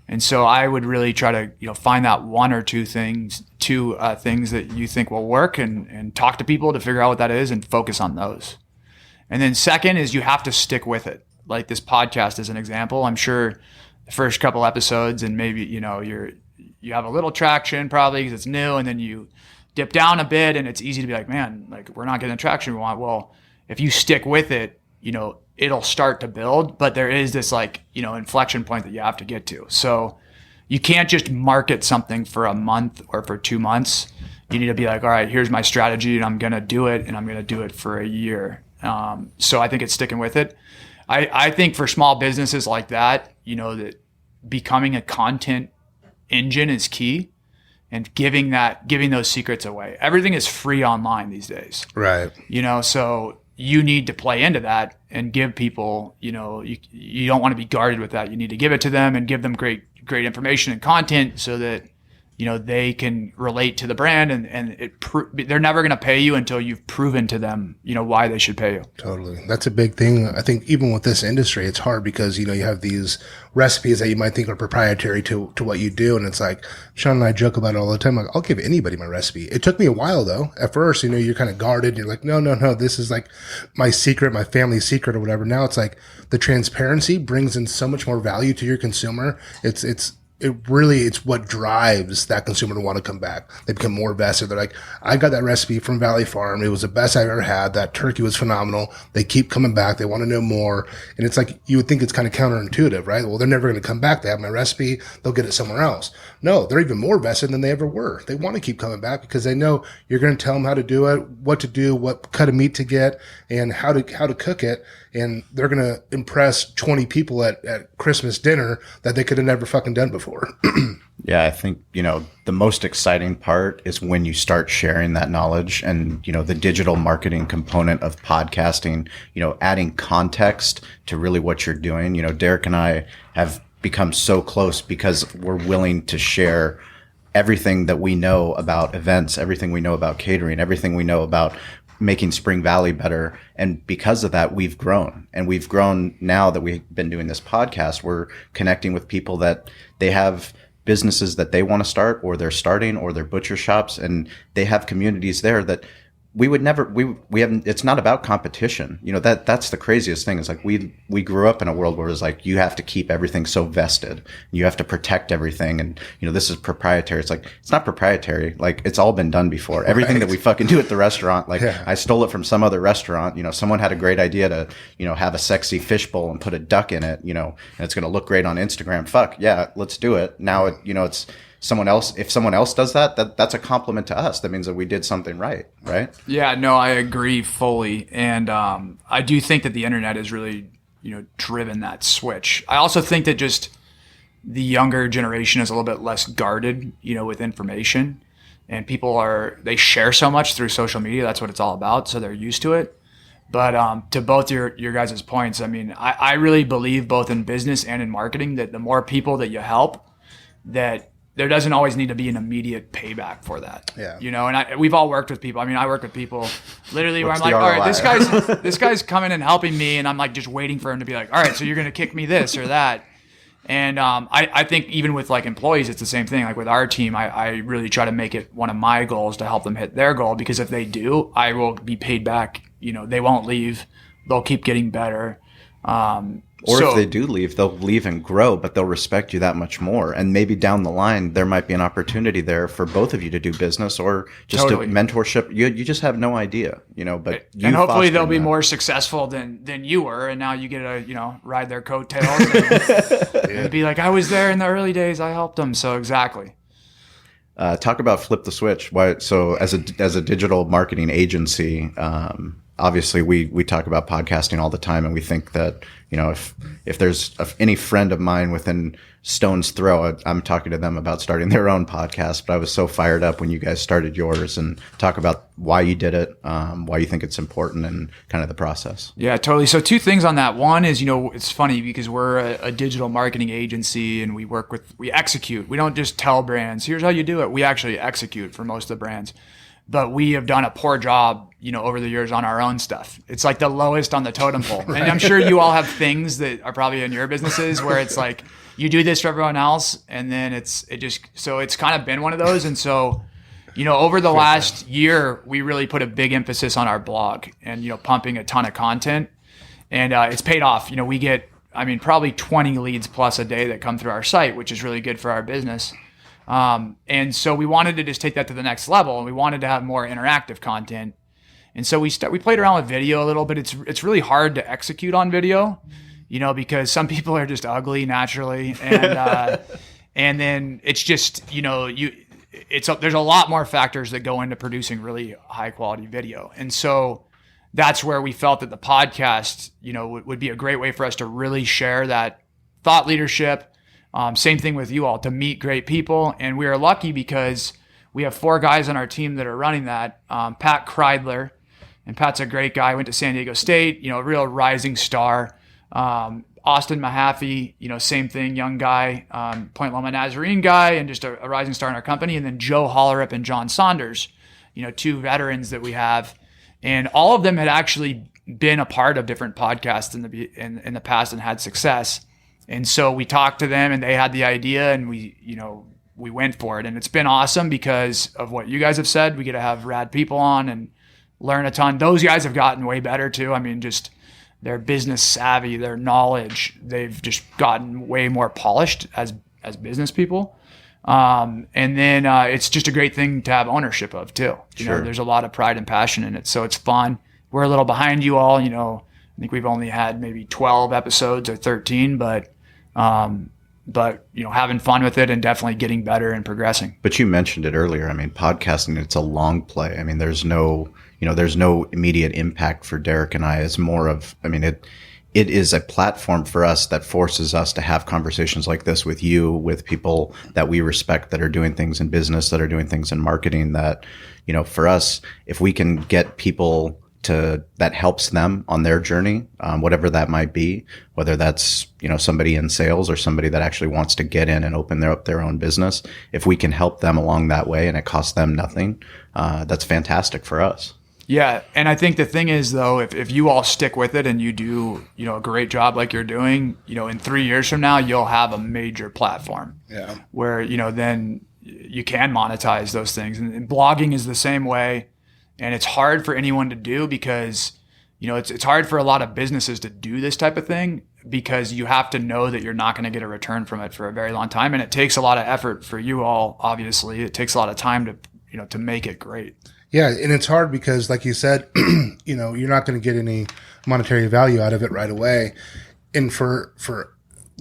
And so I would really try to, find that one or two things that you think will work and talk to people to figure out what that is and focus on those. And then second is you have to stick with it. Like this podcast is an example. I'm sure the first couple episodes and maybe, you have a little traction probably because it's new, and then you dip down a bit and it's easy to be like, man, like we're not getting the traction we want. Well, if you stick with it, it'll start to build, but there is this inflection point that you have to get to. So you can't just market something for a month or for 2 months. You need to be like, all right, here's my strategy and I'm going to do it, and I'm going to do it for a year. So I think it's sticking with it. I think for small businesses like that, that becoming a content engine is key, and giving those secrets away. Everything is free online these days. Right. So you need to play into that and give people, you don't want to be guarded with that. You need to give it to them and give them great information and content so that, they can relate to the brand, and they're never going to pay you until you've proven to them, why they should pay you. Totally. That's a big thing. I think even with this industry, it's hard because, you have these recipes that you might think are proprietary to what you do. And it's like, Sean and I joke about it all the time. Like, I'll give anybody my recipe. It took me a while though. At first, you're kind of guarded. You're like, no, this is like my secret, my family's secret or whatever. Now it's like the transparency brings in so much more value to your consumer. It's what drives that consumer to want to come back. They become more vested. They're like, I got that recipe from Valley Farm. It was the best I've ever had. That turkey was phenomenal. They keep coming back. They want to know more. And it's like, you would think it's kind of counterintuitive, right? Well, they're never going to come back. They have my recipe. They'll get it somewhere else. No, they're even more vested than they ever were. They want to keep coming back because they know you're going to tell them how to do it, what to do, what cut of meat to get, and how to cook it. And they're going to impress 20 people at Christmas dinner that they could have never fucking done before. Yeah, I think, the most exciting part is when you start sharing that knowledge and, the digital marketing component of podcasting, adding context to really what you're doing. Derek and I have become so close because we're willing to share everything that we know about events, everything we know about catering, everything we know about making Spring Valley better. And because of that, we've grown. And we've grown now that we've been doing this podcast. We're connecting with people that they have businesses that they want to start, or they're starting, or they're butcher shops, and they have communities there that we would never, we haven't, it's not about competition. That's the craziest thing. Is like we grew up in a world where it's like, you have to keep everything so vested. You have to protect everything. And, this is proprietary. It's like, it's not proprietary. Like, it's all been done before. Everything that we fucking do at the restaurant, like I stole it from some other restaurant. Someone had a great idea to, have a sexy fishbowl and put a duck in it, and it's going to look great on Instagram. Fuck yeah, let's do it. Now it's, someone else, if someone else does that's a compliment to us. That means that we did something right? Yeah, no, I agree fully. And I do think that the internet has really, driven that switch. I also think that just the younger generation is a little bit less guarded, with information. And they share so much through social media. That's what it's all about. So they're used to it. But to both your guys' points, I mean, I really believe both in business and in marketing that the more people that you help, that there doesn't always need to be an immediate payback for that. Yeah. You know, and we've all worked with people. I mean, I work with people literally where I'm What's like, the all right, ROI? this guy's coming and helping me, and I'm like just waiting for him to be like, all right, so you're going to kick me this or that. And I think even with like employees, it's the same thing. Like with our team, I really try to make it one of my goals to help them hit their goal, because if they do, I will be paid back. You know, they won't leave. They'll keep getting better. Or if they do leave, they'll leave and grow, but they'll respect you that much more. And maybe down the line, there might be an opportunity there for both of you to do business or just Totally. a mentorship. You just have no idea, you know, but you and hopefully they'll fostering be that. more successful than you were, and now you get to, you know, ride their coattails and be like, I was there in the early days, I helped them. So exactly. Talk about flip the switch. Why? So as a digital marketing agency, obviously we talk about podcasting all the time, and we think that, you know, if there's any friend of mine within stone's throw, I'm talking to them about starting their own podcast. But I was so fired up when you guys started yours, and talk about why you did it, why you think it's important, and kind of the process. Yeah, totally. So 2 things on that. One is, you know, it's funny because we're a digital marketing agency, and we execute. We don't just tell brands, here's how you do it. We actually execute for most of the brands. But we have done a poor job, you know, over the years on our own stuff. It's like the lowest on the totem pole. Right. And I'm sure you all have things that are probably in your businesses where it's like you do this for everyone else, and then it's kind of been one of those. And so, you know, over the last year, we really put a big emphasis on our blog and, you know, pumping a ton of content, and it's paid off. You know, we get, I mean, probably 20 leads plus a day that come through our site, which is really good for our business. And so we wanted to just take that to the next level, and we wanted to have more interactive content. And so we played around with video a little bit. It's really hard to execute on video, you know, because some people are just ugly naturally. And, and then it's just, you know, there's a lot more factors that go into producing really high quality video. And so that's where we felt that the podcast, you know, would be a great way for us to really share that thought leadership. Same thing with you all, to meet great people. And we are lucky because we have 4 guys on our team that are running that. Pat Kreidler, and Pat's a great guy, went to San Diego State, you know, a real rising star. Austin Mahaffey, you know, same thing, young guy, Point Loma Nazarene guy, and just a rising star in our company. And then Joe Hollerup and John Saunders, you know, 2 veterans that we have. And all of them had actually been a part of different podcasts in the past and had success. And so we talked to them, and they had the idea, and we went for it. And it's been awesome because of what you guys have said. We get to have rad people on and learn a ton. Those guys have gotten way better too. I mean, just their business savvy, their knowledge, they've just gotten way more polished as business people. And then it's just a great thing to have ownership of too. You know, there's a lot of pride and passion in it. So it's fun. We're a little behind you all, you know. I think we've only had maybe 12 episodes or 13, but you know, having fun with it and definitely getting better and progressing. But you mentioned it earlier. I mean, podcasting, it's a long play. I mean, there's no immediate impact for Derek and I. It's more of, I mean, it is a platform for us that forces us to have conversations like this with you, with people that we respect, that are doing things in business, that are doing things in marketing, that, you know, for us, if we can get people that helps them on their journey, whatever that might be, whether that's, you know, somebody in sales or somebody that actually wants to get in and open their own business. If we can help them along that way and it costs them nothing, that's fantastic for us. Yeah. And I think the thing is, though, if you all stick with it and you do, you know, a great job like you're doing, you know, in 3 years from now, you'll have a major platform where, you know, then you can monetize those things. And blogging is the same way. And it's hard for anyone to do because, you know, it's hard for a lot of businesses to do this type of thing because you have to know that you're not going to get a return from it for a very long time. And it takes a lot of effort for you all, obviously. It takes a lot of time to, you know, to make it great. Yeah, and it's hard because, like you said, you know, you're not going to get any monetary value out of it right away. And for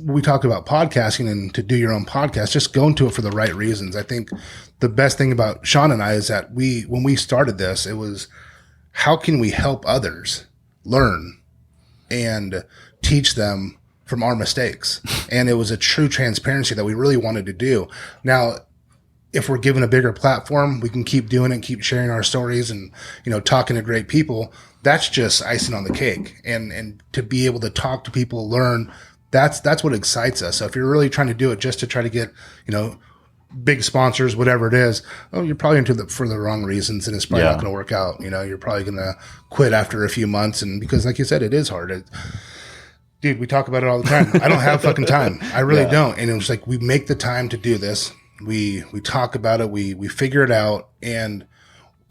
we talked about podcasting and to do your own podcast, just go into it for the right reasons. I think the best thing about Sean and I is that when we started this, it was how can we help others learn and teach them from our mistakes? And it was a true transparency that we really wanted to do. Now, if we're given a bigger platform, we can keep doing it, keep sharing our stories and, you know, talking to great people. That's just icing on the cake. And to be able to talk to people, learn, that's what excites us. So if you're really trying to do it just to try to get, you know, big sponsors, whatever it is. Oh, you're probably into for the wrong reasons, and it's probably not going to work out. You know, you're probably going to quit after a few months, and because, like you said, it is hard. Dude, we talk about it all the time. I don't have fucking time. I really don't. And it was like, we make the time to do this. We talk about it. We figure it out, and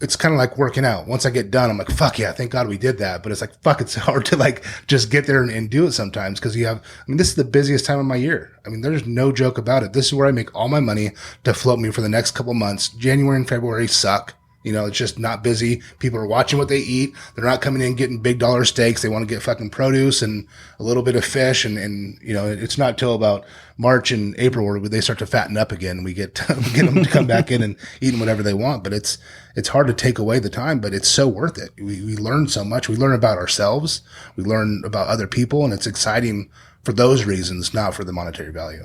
it's kind of like working out. Once I get done, I'm like, fuck yeah, thank God we did that. But it's like, fuck, it's hard to like just get there and do it sometimes, because this is the busiest time of my year. I mean, there's no joke about it. This is where I make all my money to float me for the next couple months. January and February suck. You know, it's just not busy. People are watching what they eat. They're not coming in getting big dollar steaks. They want to get fucking produce and a little bit of fish. And you know, it's not till about March and April where they start to fatten up again. We get them to come back in and eating whatever they want. But it's hard to take away the time, but it's so worth it. We learn so much. We learn about ourselves. We learn about other people, and it's exciting for those reasons, not for the monetary value.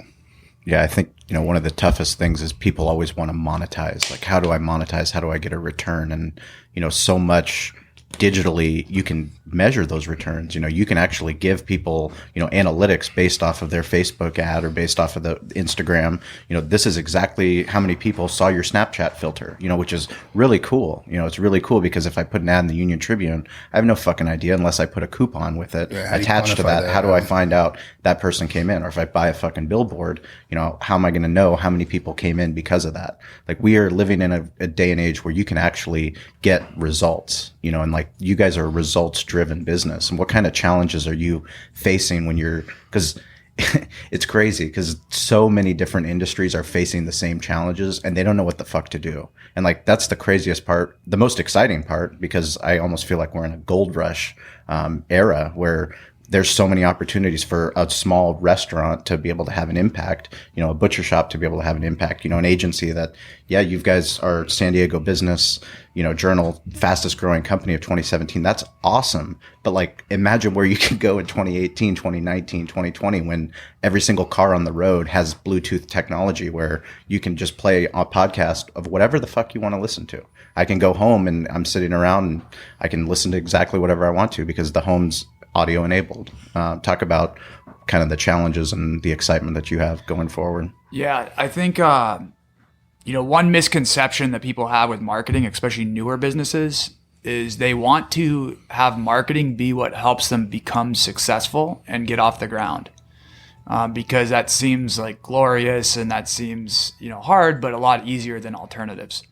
Yeah, I think, you know, one of the toughest things is people always want to monetize. Like, how do I monetize? How do I get a return? And, you know, so much digitally, you can measure those returns. You know, you can actually give people, you know, analytics based off of their Facebook ad or based off of the Instagram. You know, this is exactly how many people saw your Snapchat filter, you know, which is really cool. You know, it's really cool because if I put an ad in the Union Tribune, I have no fucking idea unless I put a coupon with it attached to that. How do I find out that person came in? Or if I buy a fucking billboard, you know, how am I going to know how many people came in because of that? Like, we are living in a day and age where you can actually get results, you know, and like, you guys are a results driven business. And what kind of challenges are you facing when because it's crazy because so many different industries are facing the same challenges and they don't know what the fuck to do. And like, that's the craziest part, the most exciting part, because I almost feel like we're in a gold rush era where there's so many opportunities for a small restaurant to be able to have an impact, you know, a butcher shop to be able to have an impact, you know, an agency that, yeah, you guys are San Diego Business, you know, Journal, fastest growing company of 2017. That's awesome. But like, imagine where you could go in 2018, 2019, 2020, when every single car on the road has Bluetooth technology where you can just play a podcast of whatever the fuck you want to listen to. I can go home and I'm sitting around and I can listen to exactly whatever I want to because the home's audio enabled. Talk about kind of the challenges and the excitement that you have going forward. Yeah, I think, you know, one misconception that people have with marketing, especially newer businesses, is they want to have marketing be what helps them become successful and get off the ground. Because that seems like glorious and that seems, you know, hard, but a lot easier than alternatives.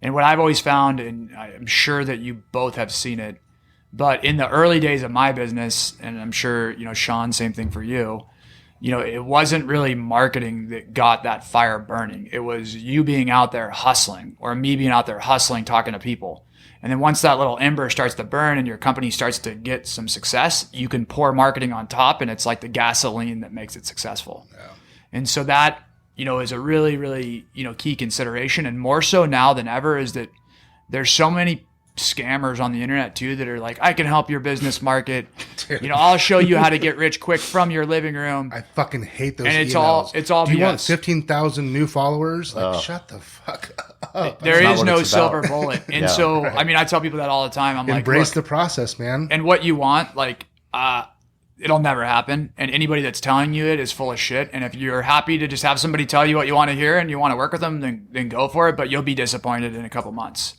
And what I've always found, and I'm sure that you both have seen it, but in the early days of my business, and I'm sure, you know, Sean, same thing for you, you know, it wasn't really marketing that got that fire burning. It was you being out there hustling, or me being out there hustling, talking to people. And then once that little ember starts to burn and your company starts to get some success, you can pour marketing on top, and it's like the gasoline that makes it successful. Yeah. And so that, you know, is a really, really, you know, key consideration. And more so now than ever is that there's so many scammers on the internet too that are like, I can help your business market. Dude. You know, I'll show you how to get rich quick from your living room. I fucking hate those. And it's emails. all Do you BS. Want 15,000 new followers? Like, shut the fuck up. There is no silver bullet. And so, right. I mean, I tell people that all the time. I'm embrace like, the process, man. And what you want, like, it'll never happen. And anybody that's telling you it is full of shit. And if you're happy to just have somebody tell you what you want to hear and you want to work with them, then go for it. But you'll be disappointed in a couple months.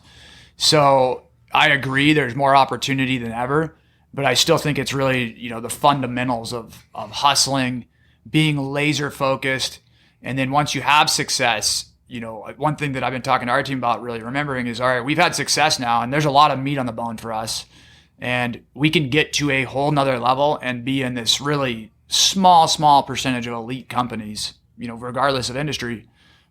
So I agree, there's more opportunity than ever, but I still think it's really, you know, the fundamentals of hustling, being laser focused. And then once you have success, you know, one thing that I've been talking to our team about really remembering is, all right, we've had success now and there's a lot of meat on the bone for us. And we can get to a whole nother level and be in this really small percentage of elite companies, you know, regardless of industry,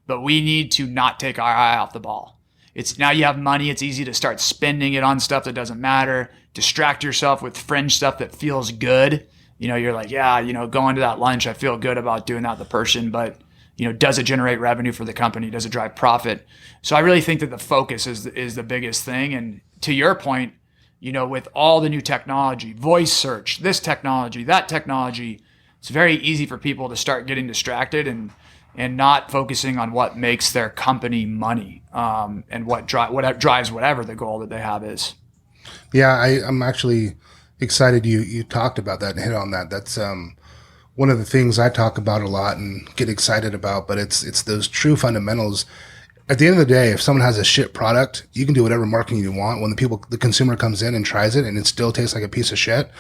but we need to not take our eye off the ball. It's now you have money. It's easy to start spending it on stuff that doesn't matter. Distract yourself with fringe stuff that feels good. You know, you're like, yeah, you know, going to that lunch, I feel good about doing that with the person, but you know, does it generate revenue for the company? Does it drive profit? So I really think that the focus is the biggest thing. And to your point, you know, with all the new technology, voice search, this technology, that technology, it's very easy for people to start getting distracted and not focusing on what makes their company money, and what drives whatever the goal that they have is. Yeah, I'm actually excited you talked about that and hit on that. That's one of the things I talk about a lot and get excited about, but it's those true fundamentals. At the end of the day, if someone has a shit product, you can do whatever marketing you want. When the consumer comes in and tries it and it still tastes like a piece of shit,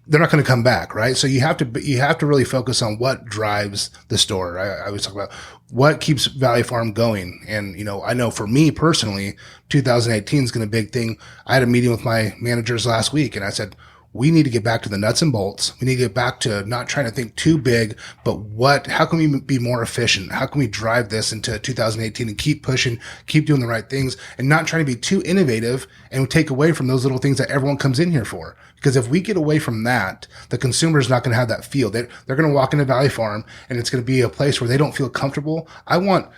they're not going to come back, right? So you have to really focus on what drives the store. I always talk about what keeps Valley Farm going. And, I know for me personally, 2018 is going to be a big thing. I had a meeting with my managers last week and I said, we need to get back to the nuts and bolts. We need to get back to not trying to think too big, but how can we be more efficient? How can we drive this into 2018 and keep pushing, keep doing the right things and not trying to be too innovative and take away from those little things that everyone comes in here for? Because if we get away from that, the consumer is not going to have that feel. They're going to walk into Valley Farm and it's going to be a place where they don't feel comfortable. I want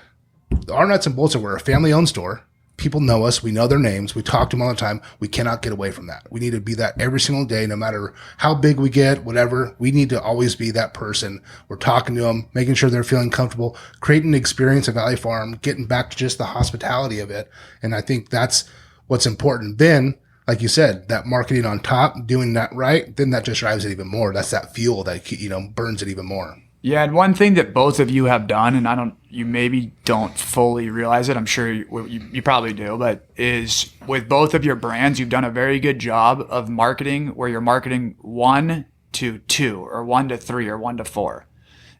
our nuts and bolts are we're a family owned store. People know us. We know their names. We talk to them all the time. We cannot get away from that. We need to be that every single day, no matter how big we get, whatever. We need to always be that person. We're talking to them, making sure they're feeling comfortable, creating an experience at Valley Farm, getting back to just the hospitality of it. And I think that's what's important. Then, like you said, that marketing on top, doing that right, then that just drives it even more. That's that fuel that, burns it even more. Yeah, and one thing that both of you have done, and you maybe don't fully realize it, I'm sure you probably do, but is with both of your brands, you've done a very good job of marketing where you're marketing 1 to 2 or 1 to 3 or 1 to 4.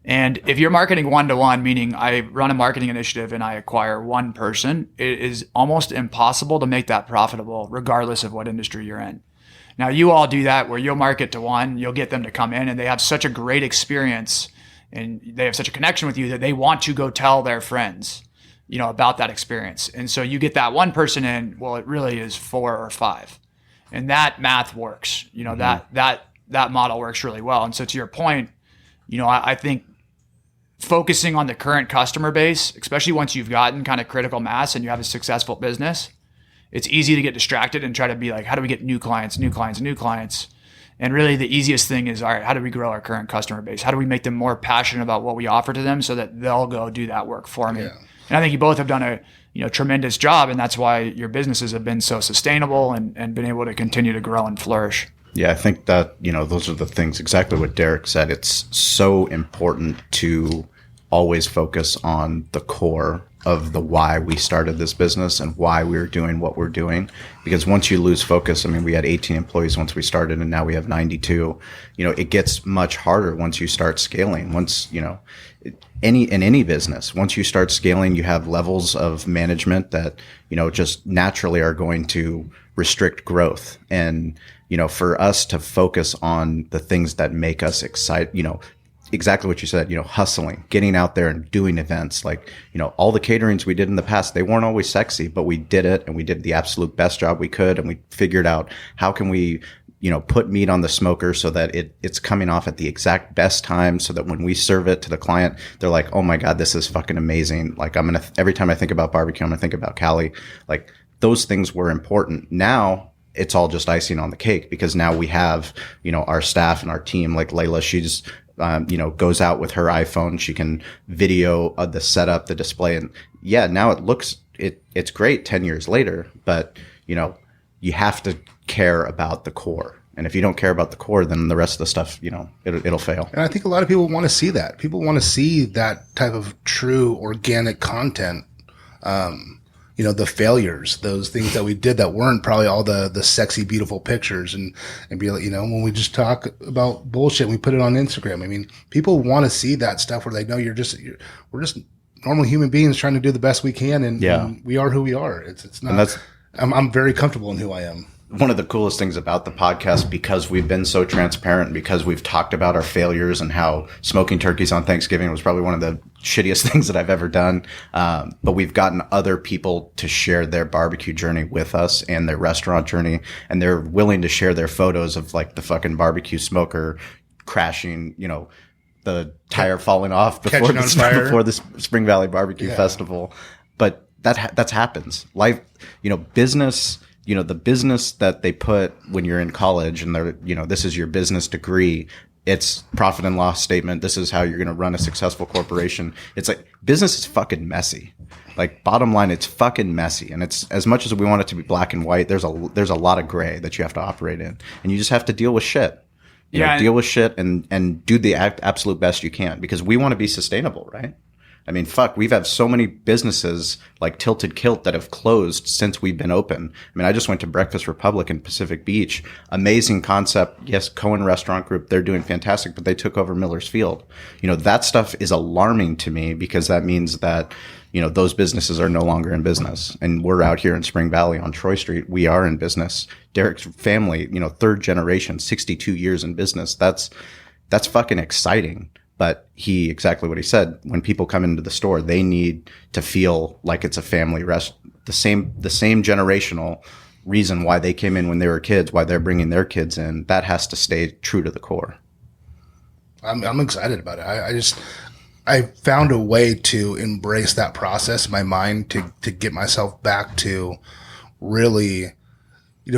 And if you're marketing 1 to 1, meaning I run a marketing initiative and I acquire one person, it is almost impossible to make that profitable regardless of what industry you're in. Now, you all do that where you'll market to 1, you'll get them to come in and they have such a great experience and they have such a connection with you that they want to go tell their friends, about that experience. And so you get that one person in, well, it really is 4 or 5. And that math works, that model works really well. And so to your point, I think focusing on the current customer base, especially once you've gotten kind of critical mass and you have a successful business, it's easy to get distracted and try to be like, how do we get new clients? And really the easiest thing is, all right, how do we grow our current customer base? How do we make them more passionate about what we offer to them so that they'll go do that work for me? Yeah. And I think you both have done a tremendous job, and that's why your businesses have been so sustainable and been able to continue to grow and flourish. Yeah, I think that, those are the things, exactly what Derek said. It's so important to always focus on the core of the why we started this business and why we were doing what we're doing. Because once you lose focus, we had 18 employees once we started and now we have 92. It gets much harder once you start scaling. Once, in any business, once you start scaling, you have levels of management that, just naturally are going to restrict growth. And, for us to focus on the things that make us excited, exactly what you said, hustling, getting out there and doing events. Like, all the caterings we did in the past, they weren't always sexy, but we did it and we did the absolute best job we could. And we figured out how can we, put meat on the smoker so that it's coming off at the exact best time so that when we serve it to the client, they're like, oh my God, this is fucking amazing. Like every time I think about barbecue, I'm going to think about Cali. Like those things were important. Now, it's all just icing on the cake because now we have, our staff and our team, like Layla, she's, goes out with her iPhone. She can video the setup, the display. And yeah, now it's great 10 years later, but you have to care about the core. And if you don't care about the core, then the rest of the stuff, it'll fail. And I think a lot of people want to see that. People want to see that type of true organic content. The failures, those things that we did that weren't probably all the sexy, beautiful pictures and be like, when we just talk about bullshit, we put it on Instagram. People want to see that stuff where they know we're just normal human beings trying to do the best we can. And we are who we are. It's not, I'm very comfortable in who I am. One of the coolest things about the podcast, because we've been so transparent, because we've talked about our failures and how smoking turkeys on Thanksgiving was probably one of the shittiest things that I've ever done. But we've gotten other people to share their barbecue journey with us and their restaurant journey. And they're willing to share their photos of like the fucking barbecue crashing, the tire falling off before the Spring Valley Barbecue Festival. But that happens. Life, business, the business that they put when you're in college and they're, this is your business degree. It's profit and loss statement. This is how you're going to run a successful corporation. It's like business is fucking messy. Like bottom line, it's fucking messy. And it's as much as we want it to be black and white, there's a lot of gray that you have to operate in and you just have to deal with shit. Yeah. Deal with shit and do the absolute best you can, because we want to be sustainable, right? I mean, fuck, we've had so many businesses like Tilted Kilt that have closed since we've been open. I mean, I just went to Breakfast Republic in Pacific Beach. Amazing concept. Yes, Cohen Restaurant Group, they're doing fantastic, but they took over Miller's Field. That stuff is alarming to me, because that means that, those businesses are no longer in business. And we're out here in Spring Valley on Troy Street. We are in business. Derek's family, third generation, 62 years in business. That's fucking exciting. But exactly what he said, when people come into the store, they need to feel like it's a family the same generational reason why they came in when they were kids, why they're bringing their kids in. That has to stay true to the core. I'm excited about it. I found a way to embrace that process in my mind to get myself back to really,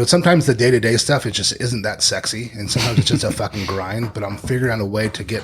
sometimes the day-to-day stuff, it just isn't that sexy. And sometimes it's just a fucking grind, but I'm figuring out a way to get,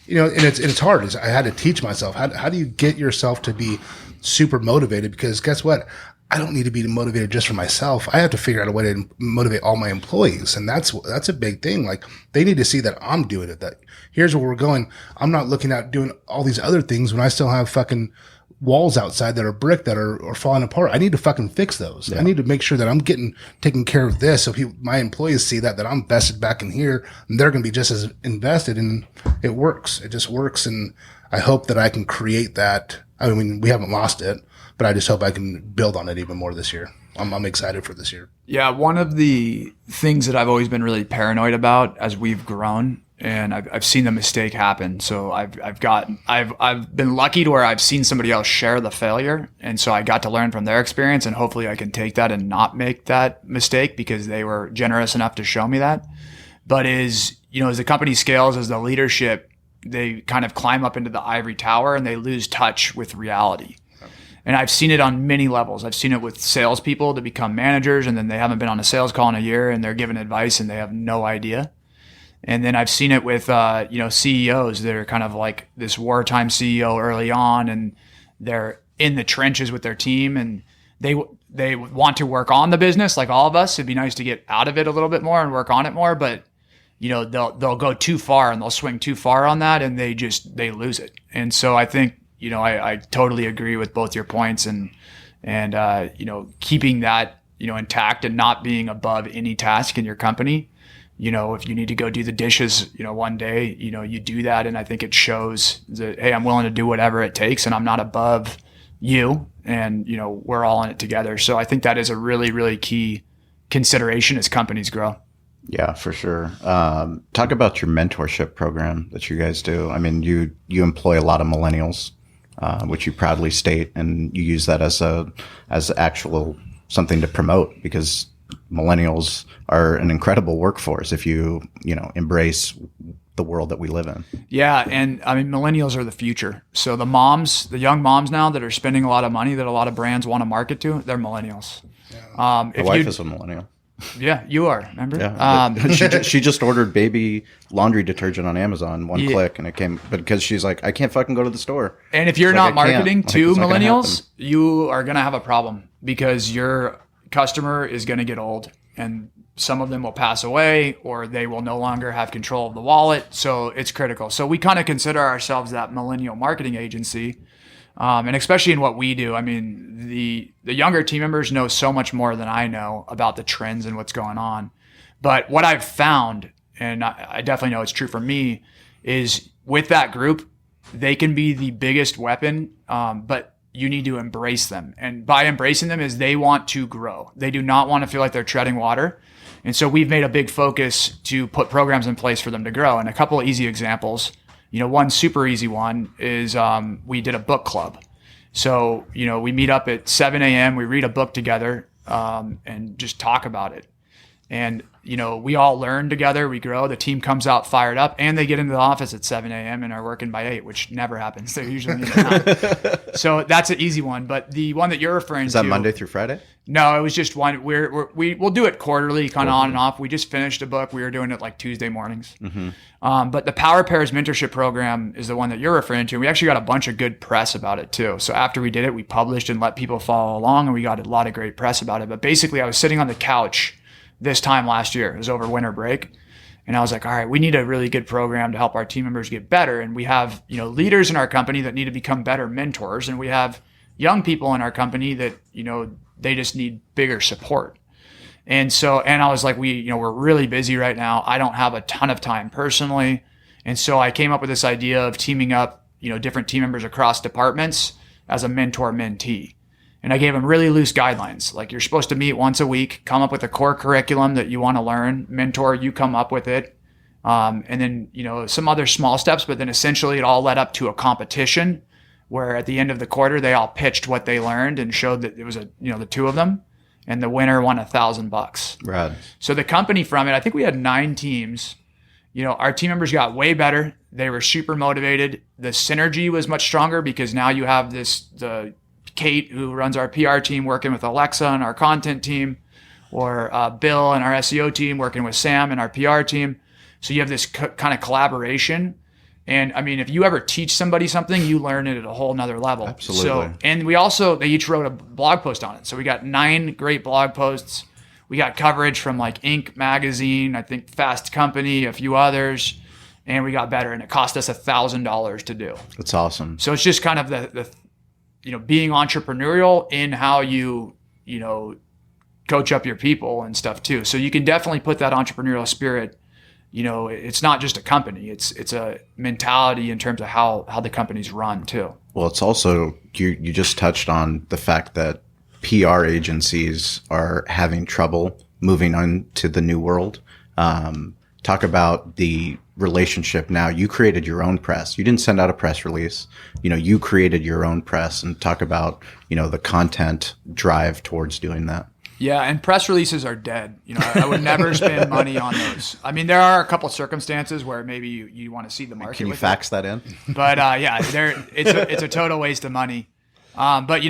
and it's hard. I had to teach myself, how do you get yourself to be super motivated? Because guess what? I don't need to be motivated just for myself. I have to figure out a way to motivate all my employees. And that's a big thing. Like, they need to see that I'm doing it, that here's where we're going. I'm not looking at doing all these other things when I still have fucking walls outside that are brick that are falling apart. I need to fucking fix those. Yeah. I need to make sure that I'm taking care of this. So my employees see that I'm vested back in here, and they're going to be just as invested, and it works. It just works. And I hope that I can create that. I mean, we haven't lost it, but I just hope I can build on it even more this year. I'm excited for this year. Yeah. One of the things that I've always been really paranoid about as we've grown, and I've seen the mistake happen. So I've been lucky to where I've seen somebody else share the failure. And so I got to learn from their experience, and hopefully I can take that and not make that mistake, because they were generous enough to show me that. But as the company scales, as the leadership, they kind of climb up into the ivory tower and they lose touch with reality. And I've seen it on many levels. I've seen it with salespeople to become managers, and then they haven't been on a sales call in a year, and they're giving advice and they have no idea. And then I've seen it with, CEOs that are kind of like this wartime CEO early on, and they're in the trenches with their team, and they want to work on the business like all of us. It'd be nice to get out of it a little bit more and work on it more, but they'll go too far and they'll swing too far on that, and they lose it. And so I think, I totally agree with both your points, and keeping that, intact and not being above any task in your company. If you need to go do the dishes, one day, you do that. And I think it shows that, hey, I'm willing to do whatever it takes, and I'm not above you, and, we're all in it together. So I think that is a really, really key consideration as companies grow. Yeah, for sure. Talk about your mentorship program that you guys do. I mean, you employ a lot of millennials, which you proudly state, and you use that as actual something to promote, because millennials are an incredible workforce if you embrace the world that we live in. Yeah. And I mean, millennials are the future. So the young moms now that are spending a lot of money that a lot of brands want to market to, they're millennials. Yeah. My wife is a millennial. Yeah, you are. Remember? Yeah, she just ordered baby laundry detergent on Amazon, one click, and it came. But because she's like, I can't fucking go to the store. And if you're not marketing to millennials, you are going to have a problem, because your customer is going to get old, and some of them will pass away, or they will no longer have control of the wallet. So it's critical. So we kind of consider ourselves that millennial marketing agency. And especially in what we do, I mean, the younger team members know so much more than I know about the trends and what's going on. But what I've found, and I definitely know it's true for me, is with that group, they can be the biggest weapon, but you need to embrace them. And by embracing them is they want to grow. They do not want to feel like they're treading water. And so we've made a big focus to put programs in place for them to grow. And a couple of easy examples. One super easy one is we did a book club. So, we meet up at 7 a.m., we read a book together, and just talk about it. And, we all learn together, we grow, the team comes out fired up, and they get into the office at 7 a.m. and are working by 8, which never happens. They're usually in the night. So that's an easy one. But the one that you're referring to. Is that Monday through Friday? No, it was just one. We'll do it quarterly, kind of on and off. We just finished a book. We were doing it like Tuesday mornings. Mm-hmm. But the Power Pairs Mentorship Program is the one that you're referring to. We actually got a bunch of good press about it too. So after we did it, we published and let people follow along, and we got a lot of great press about it. But basically, I was sitting on the couch this time last year. It was over winter break. And I was like, all right, we need a really good program to help our team members get better. And we have, leaders in our company that need to become better mentors. And we have young people in our company that, they just need bigger support. And I was like, we're really busy right now. I don't have a ton of time personally. And so I came up with this idea of teaming up, different team members across departments as a mentor-mentee. And I gave them really loose guidelines. Like, you're supposed to meet once a week, come up with a core curriculum that you want to learn, mentor, you come up with it. And then, some other small steps, but then essentially it all led up to a competition where at the end of the quarter, they all pitched what they learned and showed that it was the two of them, and the winner won $1,000. Right. So the company from it, I think we had 9 teams. Our team members got way better. They were super motivated. The synergy was much stronger because now you have the Kate, who runs our PR team, working with Alexa and our content team, or Bill and our SEO team working with Sam and our PR team. So you have this kind of collaboration. And I mean, if you ever teach somebody something, you learn it at a whole nother level. Absolutely. So, and they each wrote a blog post on it. So we got 9 great blog posts. We got coverage from like Inc. magazine, I think Fast Company, a few others, and we got better. And it cost us $1,000 to do. That's awesome. So it's just kind of the being entrepreneurial in how you coach up your people and stuff too. So you can definitely put that entrepreneurial spirit. It's not just a company. It's a mentality in terms of how the company's run too. Well, it's also, you just touched on the fact that PR agencies are having trouble moving on to the new world. Talk about the relationship now. You created your own press. You didn't send out a press release. You created your own press, and talk about, the content drive towards doing that. Yeah, and press releases are dead. I would never spend money on those. I mean, there are a couple of circumstances where maybe you want to see the market. Can you fax that in? But it's a total waste of money. But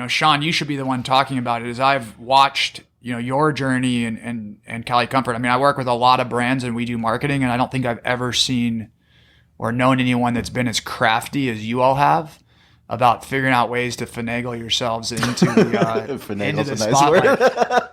Sean, you should be the one talking about it. As I've watched, your journey and Cali Comfort. I mean, I work with a lot of brands and we do marketing, and I don't think I've ever seen or known anyone that's been as crafty as you all have about figuring out ways to finagle yourselves into the spotlight.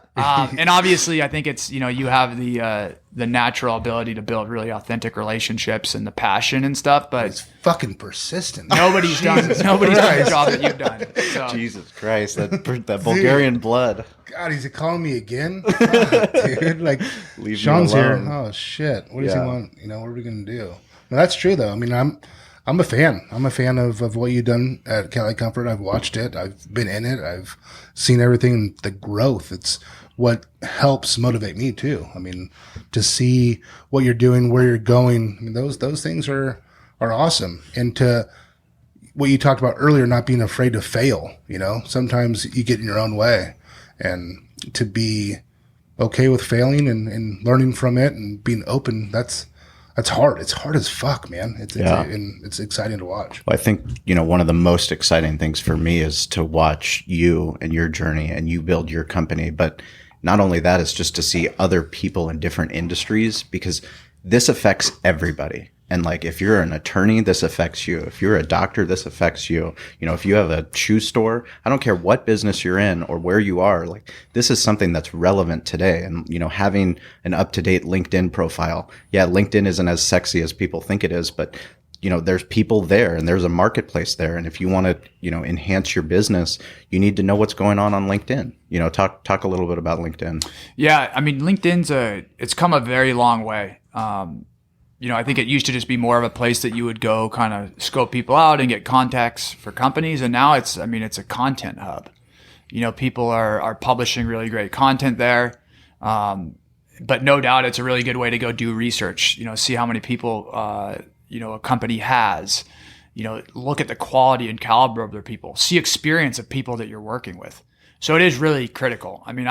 And obviously, I think it's, you have the natural ability to build really authentic relationships and the passion and stuff, but it's fucking persistent. Nobody's done the job that you've done. So. Jesus Christ, that Bulgarian blood. God, he's calling me again? God, dude, like, Leave Sean's me here. alone. Oh shit. What does he want? What are we going to do? No, that's true though. I mean, I'm a fan. I'm a fan of what you've done at Cali Comfort. I've watched it. I've been in it. I've seen everything, the growth. It's what helps motivate me too. I mean, to see what you're doing, where you're going. I mean, those things are awesome. And to what you talked about earlier, not being afraid to fail. Sometimes you get in your own way, and to be okay with failing and learning from it and being open. That's hard. It's hard as fuck, man. It's exciting to watch. Well, I think, one of the most exciting things for me is to watch you and your journey, and you build your company. But not only that, is just to see other people in different industries, because this affects everybody. And like, if you're an attorney, this affects you. If you're a doctor, this affects you. If you have a shoe store, I don't care what business you're in or where you are, like, this is something that's relevant today. And, having an up-to-date LinkedIn profile. Yeah, LinkedIn isn't as sexy as people think it is, but, there's people there and there's a marketplace there. And if you want to, enhance your business, you need to know what's going on LinkedIn. Talk a little bit about LinkedIn. Yeah. I mean, it's come a very long way. I think it used to just be more of a place that you would go kind of scope people out and get contacts for companies. And now it's a content hub. People are publishing really great content there. But no doubt it's a really good way to go do research, see how many people, a company has, look at the quality and caliber of their people, see experience of people that you're working with. So it is really critical. I mean,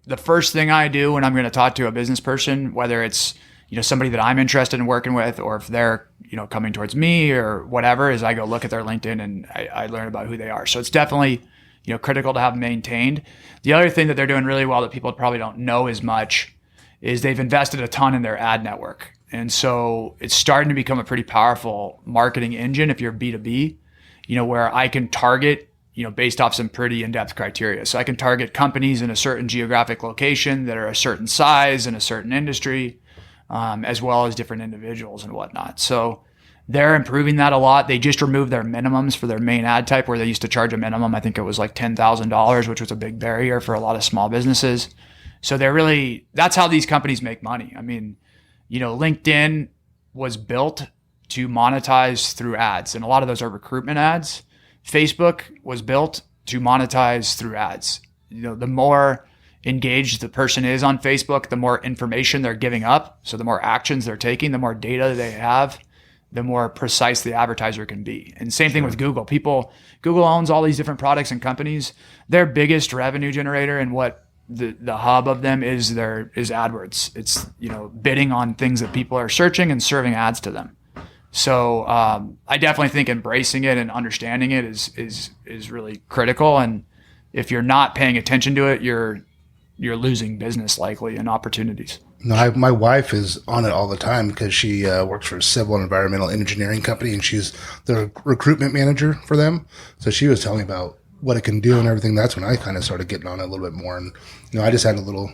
the first thing I do when I'm going to talk to a business person, whether it's, somebody that I'm interested in working with, or if they're, coming towards me or whatever, is I go look at their LinkedIn and I learn about who they are. So it's definitely, critical to have maintained. The other thing that they're doing really well that people probably don't know as much is they've invested a ton in their ad network. And so it's starting to become a pretty powerful marketing engine if you're B2B, where I can target, based off some pretty in-depth criteria. So I can target companies in a certain geographic location that are a certain size in a certain industry. as well as different individuals and whatnot. So they're improving that a lot. They just removed their minimums for their main ad type, where they used to charge a minimum. I think it was like $10,000, which was a big barrier for a lot of small businesses. So that's how these companies make money. I mean, LinkedIn was built to monetize through ads, and a lot of those are recruitment ads. Facebook was built to monetize through ads. The more engaged the person is on Facebook, the more information they're giving up. So the more actions they're taking, the more data they have, the more precise the advertiser can be. And same thing with Google. Google owns all these different products and companies. Their biggest revenue generator and what the hub of them is AdWords. It's, bidding on things that people are searching and serving ads to them. So I definitely think embracing it and understanding it is really critical. And if you're not paying attention to it, you're losing business likely and opportunities. No, my wife is on it all the time because she works for a civil and environmental engineering company, and she's the recruitment manager for them. So she was telling me about what it can do and everything. That's when I kind of started getting on it a little bit more. And, I just had a little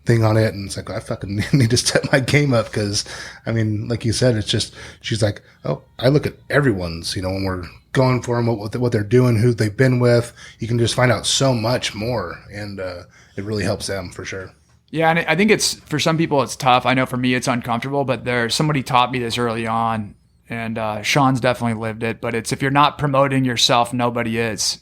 thing on it, and it's like, I fucking need to step my game up because, like you said, it's just, she's like, oh, I look at everyone's, when we're going for them, what they're doing, who they've been with, you can just find out so much more. And it really helps them for sure. Yeah, and I think for some people it's tough. I know for me it's uncomfortable, but somebody taught me this early on, and Sean's definitely lived it. But it's, if you're not promoting yourself, nobody is.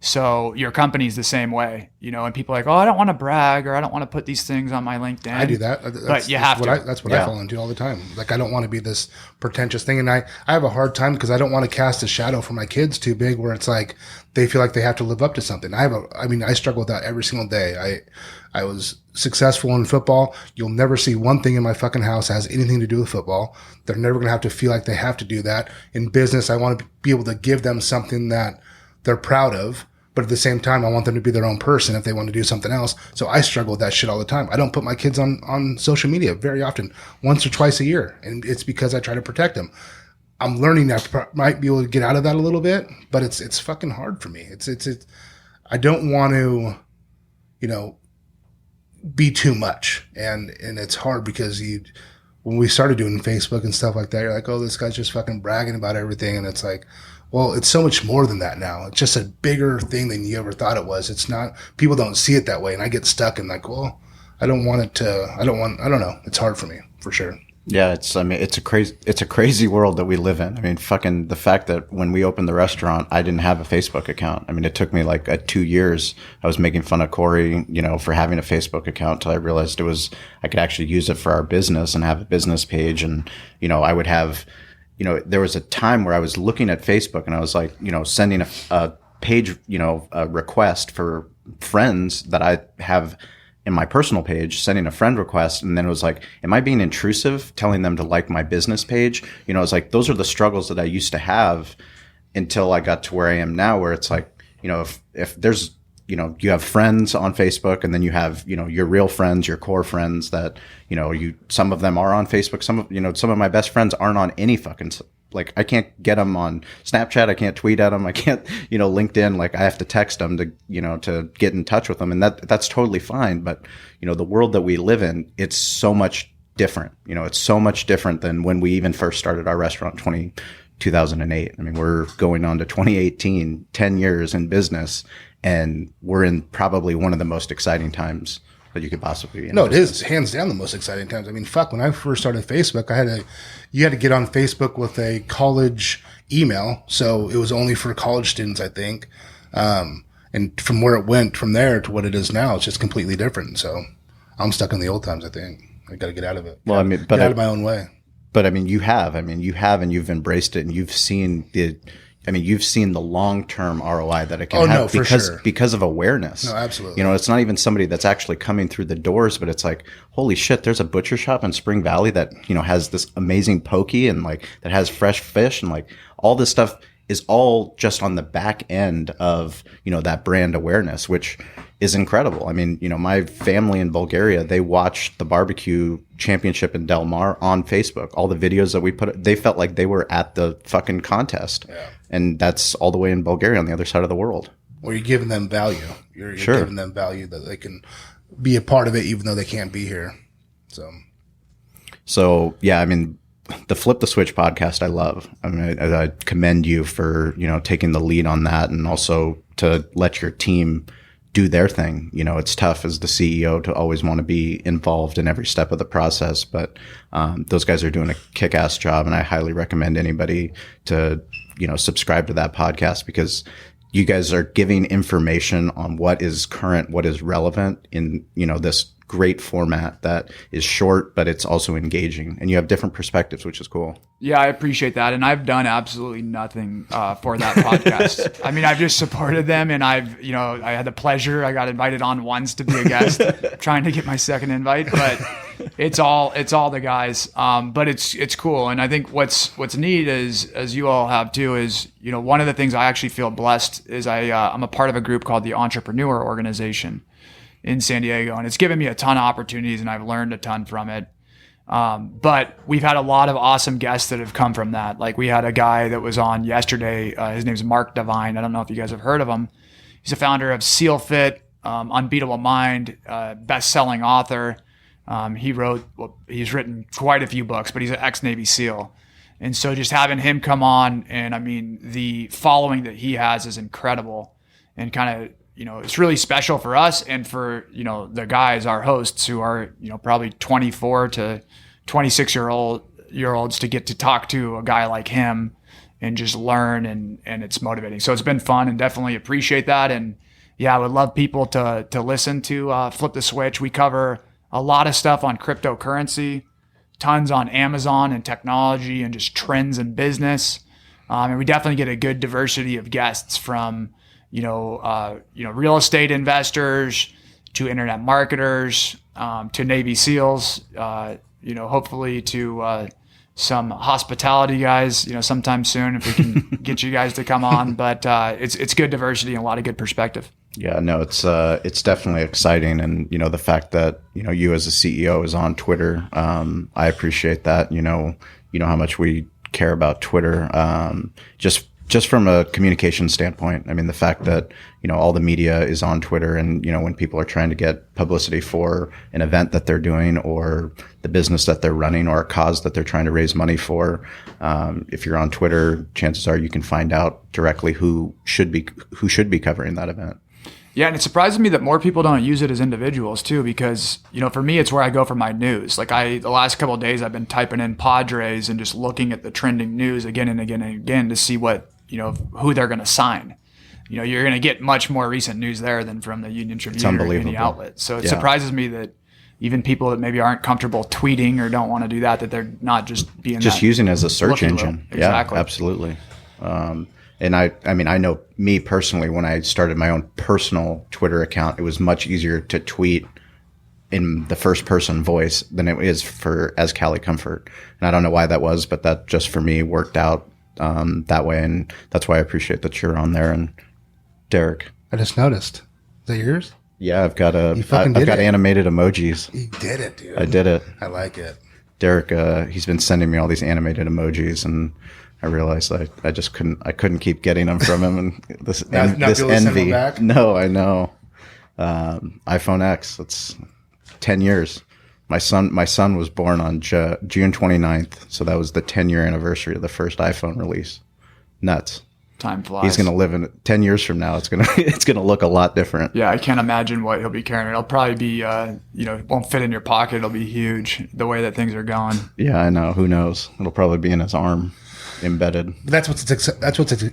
So your company's the same way. And people are like, oh, I don't want to brag, or I don't want to put these things on my LinkedIn. I do that, but you have to. That's what I fall into all the time. Like, I don't want to be this pretentious thing, and I have a hard time because I don't want to cast a shadow for my kids too big, where it's like they feel like they have to live up to something. I struggle with that every single day. I was successful in football. You'll never see one thing in my fucking house that has anything to do with football. They're never going to have to feel like they have to do that. In business, I want to be able to give them something that they're proud of, but at the same time, I want them to be their own person if they want to do something else. So I struggle with that shit all the time. I don't put my kids on social media very often, once or twice a year. And it's because I try to protect them. I'm learning that I might be able to get out of that a little bit, but it's fucking hard for me. I don't want to, be too much. And it's hard because when we started doing Facebook and stuff like that, you're like, oh, this guy's just fucking bragging about everything. And it's like, well, it's so much more than that now. It's just a bigger thing than you ever thought it was. It's not, people don't see it that way. And I get stuck and like, well, I don't know. It's hard for me for sure. Yeah, it's a crazy world that we live in. Fucking the fact that when we opened the restaurant, I didn't have a Facebook account. It took me like 2 years. I was making fun of Corey, for having a Facebook account till I realized I could actually use it for our business and have a business page. And, I would have, there was a time where I was looking at Facebook and I was like, sending a page, a request for friends that I have in my personal page, sending a friend request. And then it was like, am I being intrusive telling them to like my business page? It's like, those are the struggles that I used to have until I got to where I am now, where it's like, if there's, you have friends on Facebook, and then you have, your real friends, your core friends that, some of them are on Facebook. Some of my best friends aren't on any fucking, like, I can't get them on Snapchat. I can't tweet at them. I can't, LinkedIn, like I have to text them to, to get in touch with them. And that's totally fine. But, the world that we live in, it's so much different. It's so much different than when we even first started our restaurant 2008. We're going on to 2018, 10 years in business, and we're in probably one of the most exciting times that you could possibly be in. No, it is hands down the most exciting times. When I first started Facebook, you had to get on Facebook with a college email. So it was only for college students, I think. And from where it went from there to what it is now, it's just completely different. So I'm stuck in the old times, I think. I got to get out of it. Well, get out of my own way. But you have, and you've embraced it, and you've seen the long-term ROI that it can have because of awareness. No, absolutely. It's not even somebody that's actually coming through the doors, but it's like, holy shit, there's a butcher shop in Spring Valley that, has this amazing poke and like that has fresh fish, and like all this stuff is all just on the back end of, that brand awareness, which is incredible. My family in Bulgaria, they watched the barbecue championship in Del Mar on Facebook. All the videos that we put, they felt like they were at the fucking contest. Yeah. And that's all the way in Bulgaria on the other side of the world. Or you're giving them value. You're giving them value that they can be a part of it even though they can't be here. So So yeah, I mean, the Flip the Switch podcast, I love. I mean, I commend you for, taking the lead on that, and also to let your team do their thing. It's tough as the CEO to always want to be involved in every step of the process, but those guys are doing a kick-ass job, and I highly recommend anybody to, subscribe to that podcast, because you guys are giving information on what is current, what is relevant in, this great format that is short, but it's also engaging, and you have different perspectives, which is cool. Yeah, I appreciate that. And I've done absolutely nothing for that podcast. I mean, I've just supported them, and I had the pleasure. I got invited on once to be a guest, trying to get my second invite, but it's all the guys. But it's cool. And I think what's neat is, as you all have too, is, one of the things I actually feel blessed is I'm a part of a group called the Entrepreneur Organization in San Diego, and it's given me a ton of opportunities, and I've learned a ton from it. But we've had a lot of awesome guests that have come from that. Like, we had a guy that was on yesterday. His name's Mark Devine. I don't know if you guys have heard of him. He's the founder of Seal Fit, Unbeatable Mind, best-selling author. He's written quite a few books, but he's an ex-Navy SEAL. And so just having him come on, and I mean, the following that he has is incredible, and kind of, it's really special for us and for, the guys, our hosts, who are, probably 24 to 26-year-olds to get to talk to a guy like him and just learn, and it's motivating. So it's been fun, and definitely appreciate that. And yeah, I would love people to listen to Flip the Switch. We cover a lot of stuff on cryptocurrency, tons on Amazon and technology and just trends in business. And we definitely get a good diversity of guests from real estate investors to internet marketers, to Navy SEALs, hopefully to some hospitality guys, sometime soon, if we can get you guys to come on. But it's good diversity and a lot of good perspective. Yeah, no, it's definitely exciting, and the fact that you as a CEO is on Twitter, I appreciate that. You know how much we care about Twitter, just from a communication standpoint. I mean, the fact that all the media is on Twitter, and when people are trying to get publicity for an event that they're doing, or the business that they're running, or a cause that they're trying to raise money for, if you're on Twitter, chances are you can find out directly who should be covering that event. Yeah, and it surprises me that more people don't use it as individuals too, because, for me, it's where I go for my news. Like, the last couple of days, I've been typing in Padres and just looking at the trending news again and again and again to see what, who they're going to sign. You're going to get much more recent news there than from the Union Tribune or any outlet. So it surprises me that even people that maybe aren't comfortable tweeting or don't want to do that they're not just being using it as a search engine. Exactly. Yeah, absolutely. And I mean, I know me personally, when I started my own personal Twitter account, it was much easier to tweet in the first person voice than it is for as Cali Comfort. And I don't know why that was, but that just for me worked out that way. And that's why I appreciate that you're on there. And Derek, I just noticed. Is that yours? Yeah, I've got animated emojis. You did it, dude. I did it. I like it. Derek, he's been sending me all these animated emojis, and I realized I just couldn't keep getting them from him, and this envy. No, I know. iPhone X. It's 10 years. My son was born on June 29th, so that was the 10-year anniversary of the first iPhone release. Nuts. Time flies. He's going to live in 10 years from now. It's going to look a lot different. Yeah, I can't imagine what he'll be carrying. It'll probably be, it won't fit in your pocket. It'll be huge the way that things are going. Yeah, I know. Who knows? It'll probably be in his arm, embedded. That's what's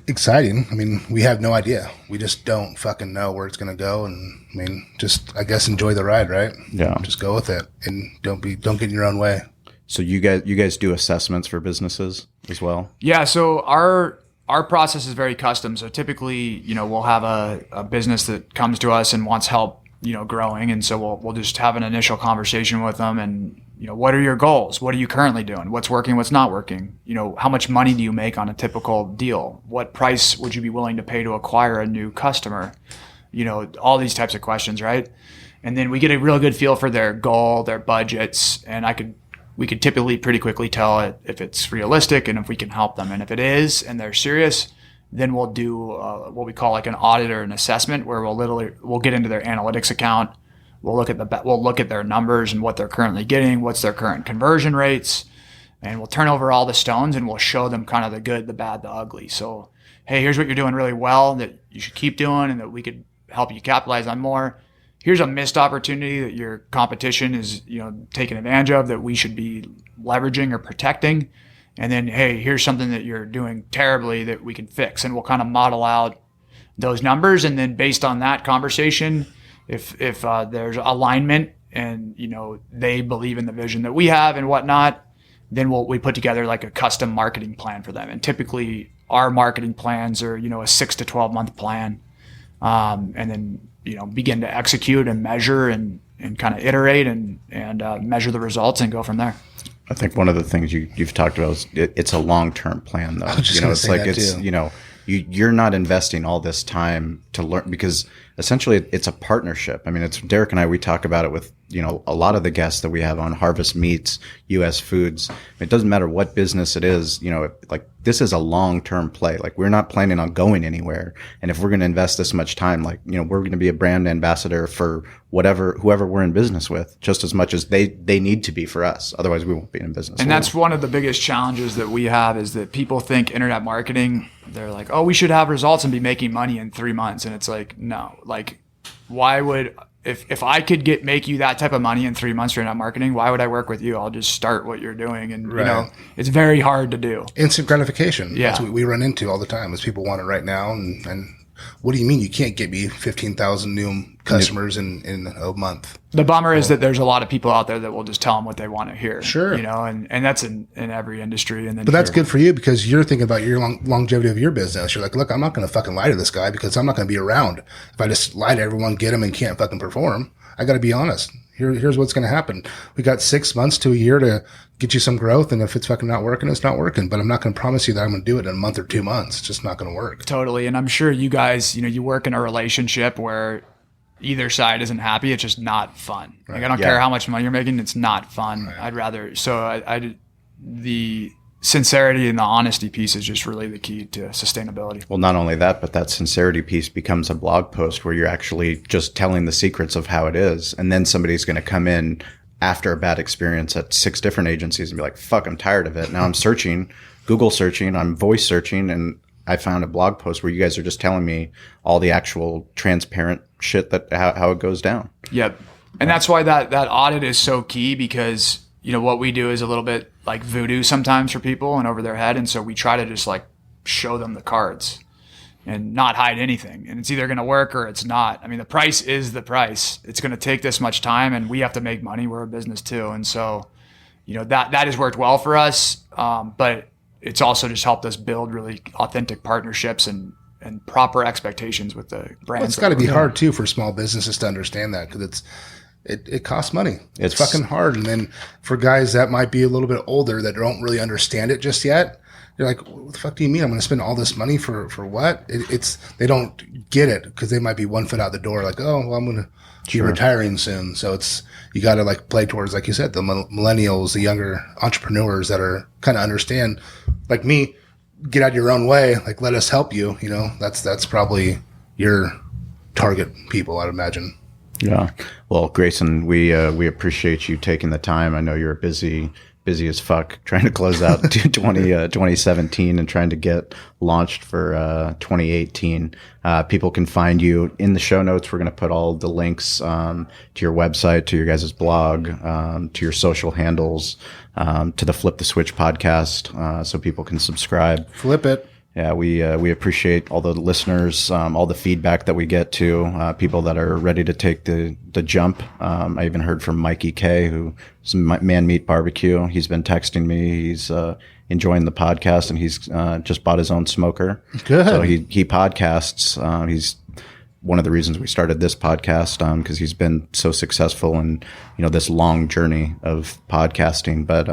exciting. I mean, we have no idea. We just don't fucking know where it's going to go. And I mean, just, I guess, enjoy the ride, right? Yeah. Just go with it, and don't get in your own way. So you guys do assessments for businesses as well? Yeah. So our process is very custom. So typically, we'll have a business that comes to us and wants help, growing. And so we'll just have an initial conversation with them, and, what are your goals? What are you currently doing? What's working? What's not working? How much money do you make on a typical deal? What price would you be willing to pay to acquire a new customer? All these types of questions, right? And then we get a real good feel for their goal, their budgets, and we could typically pretty quickly tell if it's realistic and if we can help them. And if it is, and they're serious, then we'll do what we call like an audit or an assessment, where we'll get into their analytics account. We'll look at their numbers and what they're currently getting, what's their current conversion rates, and we'll turn over all the stones and we'll show them kind of the good, the bad, the ugly. So, hey, here's what you're doing really well that you should keep doing and that we could help you capitalize on more. Here's a missed opportunity that your competition is, taking advantage of that we should be leveraging or protecting. And then, hey, here's something that you're doing terribly that we can fix. And we'll kind of model out those numbers. And then based on that conversation, if there's alignment and, they believe in the vision that we have and whatnot, then we put together like a custom marketing plan for them. And typically our marketing plans are, a 6 to 12 month plan. And then, begin to execute and measure and kind of iterate and measure the results and go from there. I think one of the things you've talked about is it's a long-term plan, though. It's like you're not investing all this time to learn, because essentially it's a partnership. I mean, it's Derek and I, we talk about it with, a lot of the guests that we have on Harvest Meats, US Foods. It doesn't matter what business it is, like this is a long-term play. Like we're not planning on going anywhere. And if we're going to invest this much time, like, we're going to be a brand ambassador for whoever we're in business with, just as much as they need to be for us. Otherwise we won't be in business. And that's one of the biggest challenges that we have is that people think internet marketing, they're like, oh, we should have results and be making money in 3 months. And it's like, no, like why would, if I could make you that type of money in 3 months for internet marketing, why would I work with you? I'll just start what you're doing. And, it's very hard to do. Instant gratification. Yeah. That's what we run into all the time is people want it right now. And what do you mean you can't get me 15,000 new customers in a month? The bummer is that there's a lot of people out there that will just tell them what they want to hear. Sure. And that's in every industry. And then but that's good for you because you're thinking about your longevity of your business. You're like, look, I'm not going to fucking lie to this guy because I'm not going to be around. If I just lie to everyone, get them and can't fucking perform, I got to be honest. Here's what's going to happen. We got 6 months to a year to get you some growth. And if it's fucking not working, it's not working. But I'm not going to promise you that I'm going to do it in a month or 2 months. It's just not going to work. Totally. And I'm sure you guys, you work in a relationship where either side isn't happy. It's just not fun. Right. Like I don't care how much money you're making. It's not fun. Right. I'd rather, the sincerity and the honesty piece is just really the key to sustainability. Well, not only that, but that sincerity piece becomes a blog post where you're actually just telling the secrets of how it is. And then somebody's going to come in after a bad experience at 6 different agencies and be like, fuck, I'm tired of it. Now I'm searching, Google searching, I'm voice searching, and I found a blog post where you guys are just telling me all the actual transparent shit that how it goes down. Yep. And that's why that audit is so key because, what we do is a little bit like voodoo sometimes for people and over their head. And so we try to just like show them the cards and not hide anything. And it's either going to work or it's not. I mean, the price is the price. It's going to take this much time and we have to make money. We're a business too. And so, that has worked well for us. But it's also just helped us build really authentic partnerships and proper expectations with the brands. Well, it's got to be hard too for small businesses to understand that because it costs money. It's fucking hard. And then for guys that might be a little bit older that don't really understand it just yet, you're like, what the fuck do you mean I'm going to spend all this money for what? They don't get it because they might be 1 foot out the door like, oh, well, I'm going to be retiring soon. So you got to like play towards, like you said, the millennials, the younger entrepreneurs that are kind of understand like me, get out of your own way. Like, let us help you. That's probably your target people, I'd imagine. Yeah. Well, Grayson, we appreciate you taking the time. I know you're busy as fuck trying to close out 2017 and trying to get launched for 2018. People can find you in the show notes. We're going to put all the links to your website, to your guys' blog, to your social handles, to the Flip the Switch podcast, so people can subscribe. Flip it. Yeah, we appreciate all the listeners, all the feedback that we get to, people that are ready to take the jump. I even heard from Mikey K, who's Man Meat Barbecue. He's been texting me. He's enjoying the podcast, and he's just bought his own smoker. Good. So he podcasts. He's one of the reasons we started this podcast, because he's been so successful in, this long journey of podcasting, but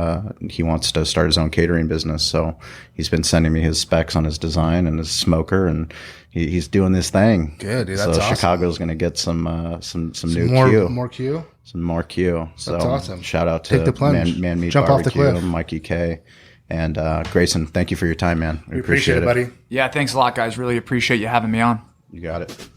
he wants to start his own catering business. So he's been sending me his specs on his design and his smoker, and he's doing this thing. Good, dude. That's so awesome. Chicago's going to get some new more Q. More Q? Some more Q. So that's awesome. Shout out to Man Meat Jump Barbecue, off the cliff. Mikey K. And Grayson, thank you for your time, man. We appreciate it, buddy. Yeah, thanks a lot, guys. Really appreciate you having me on. You got it.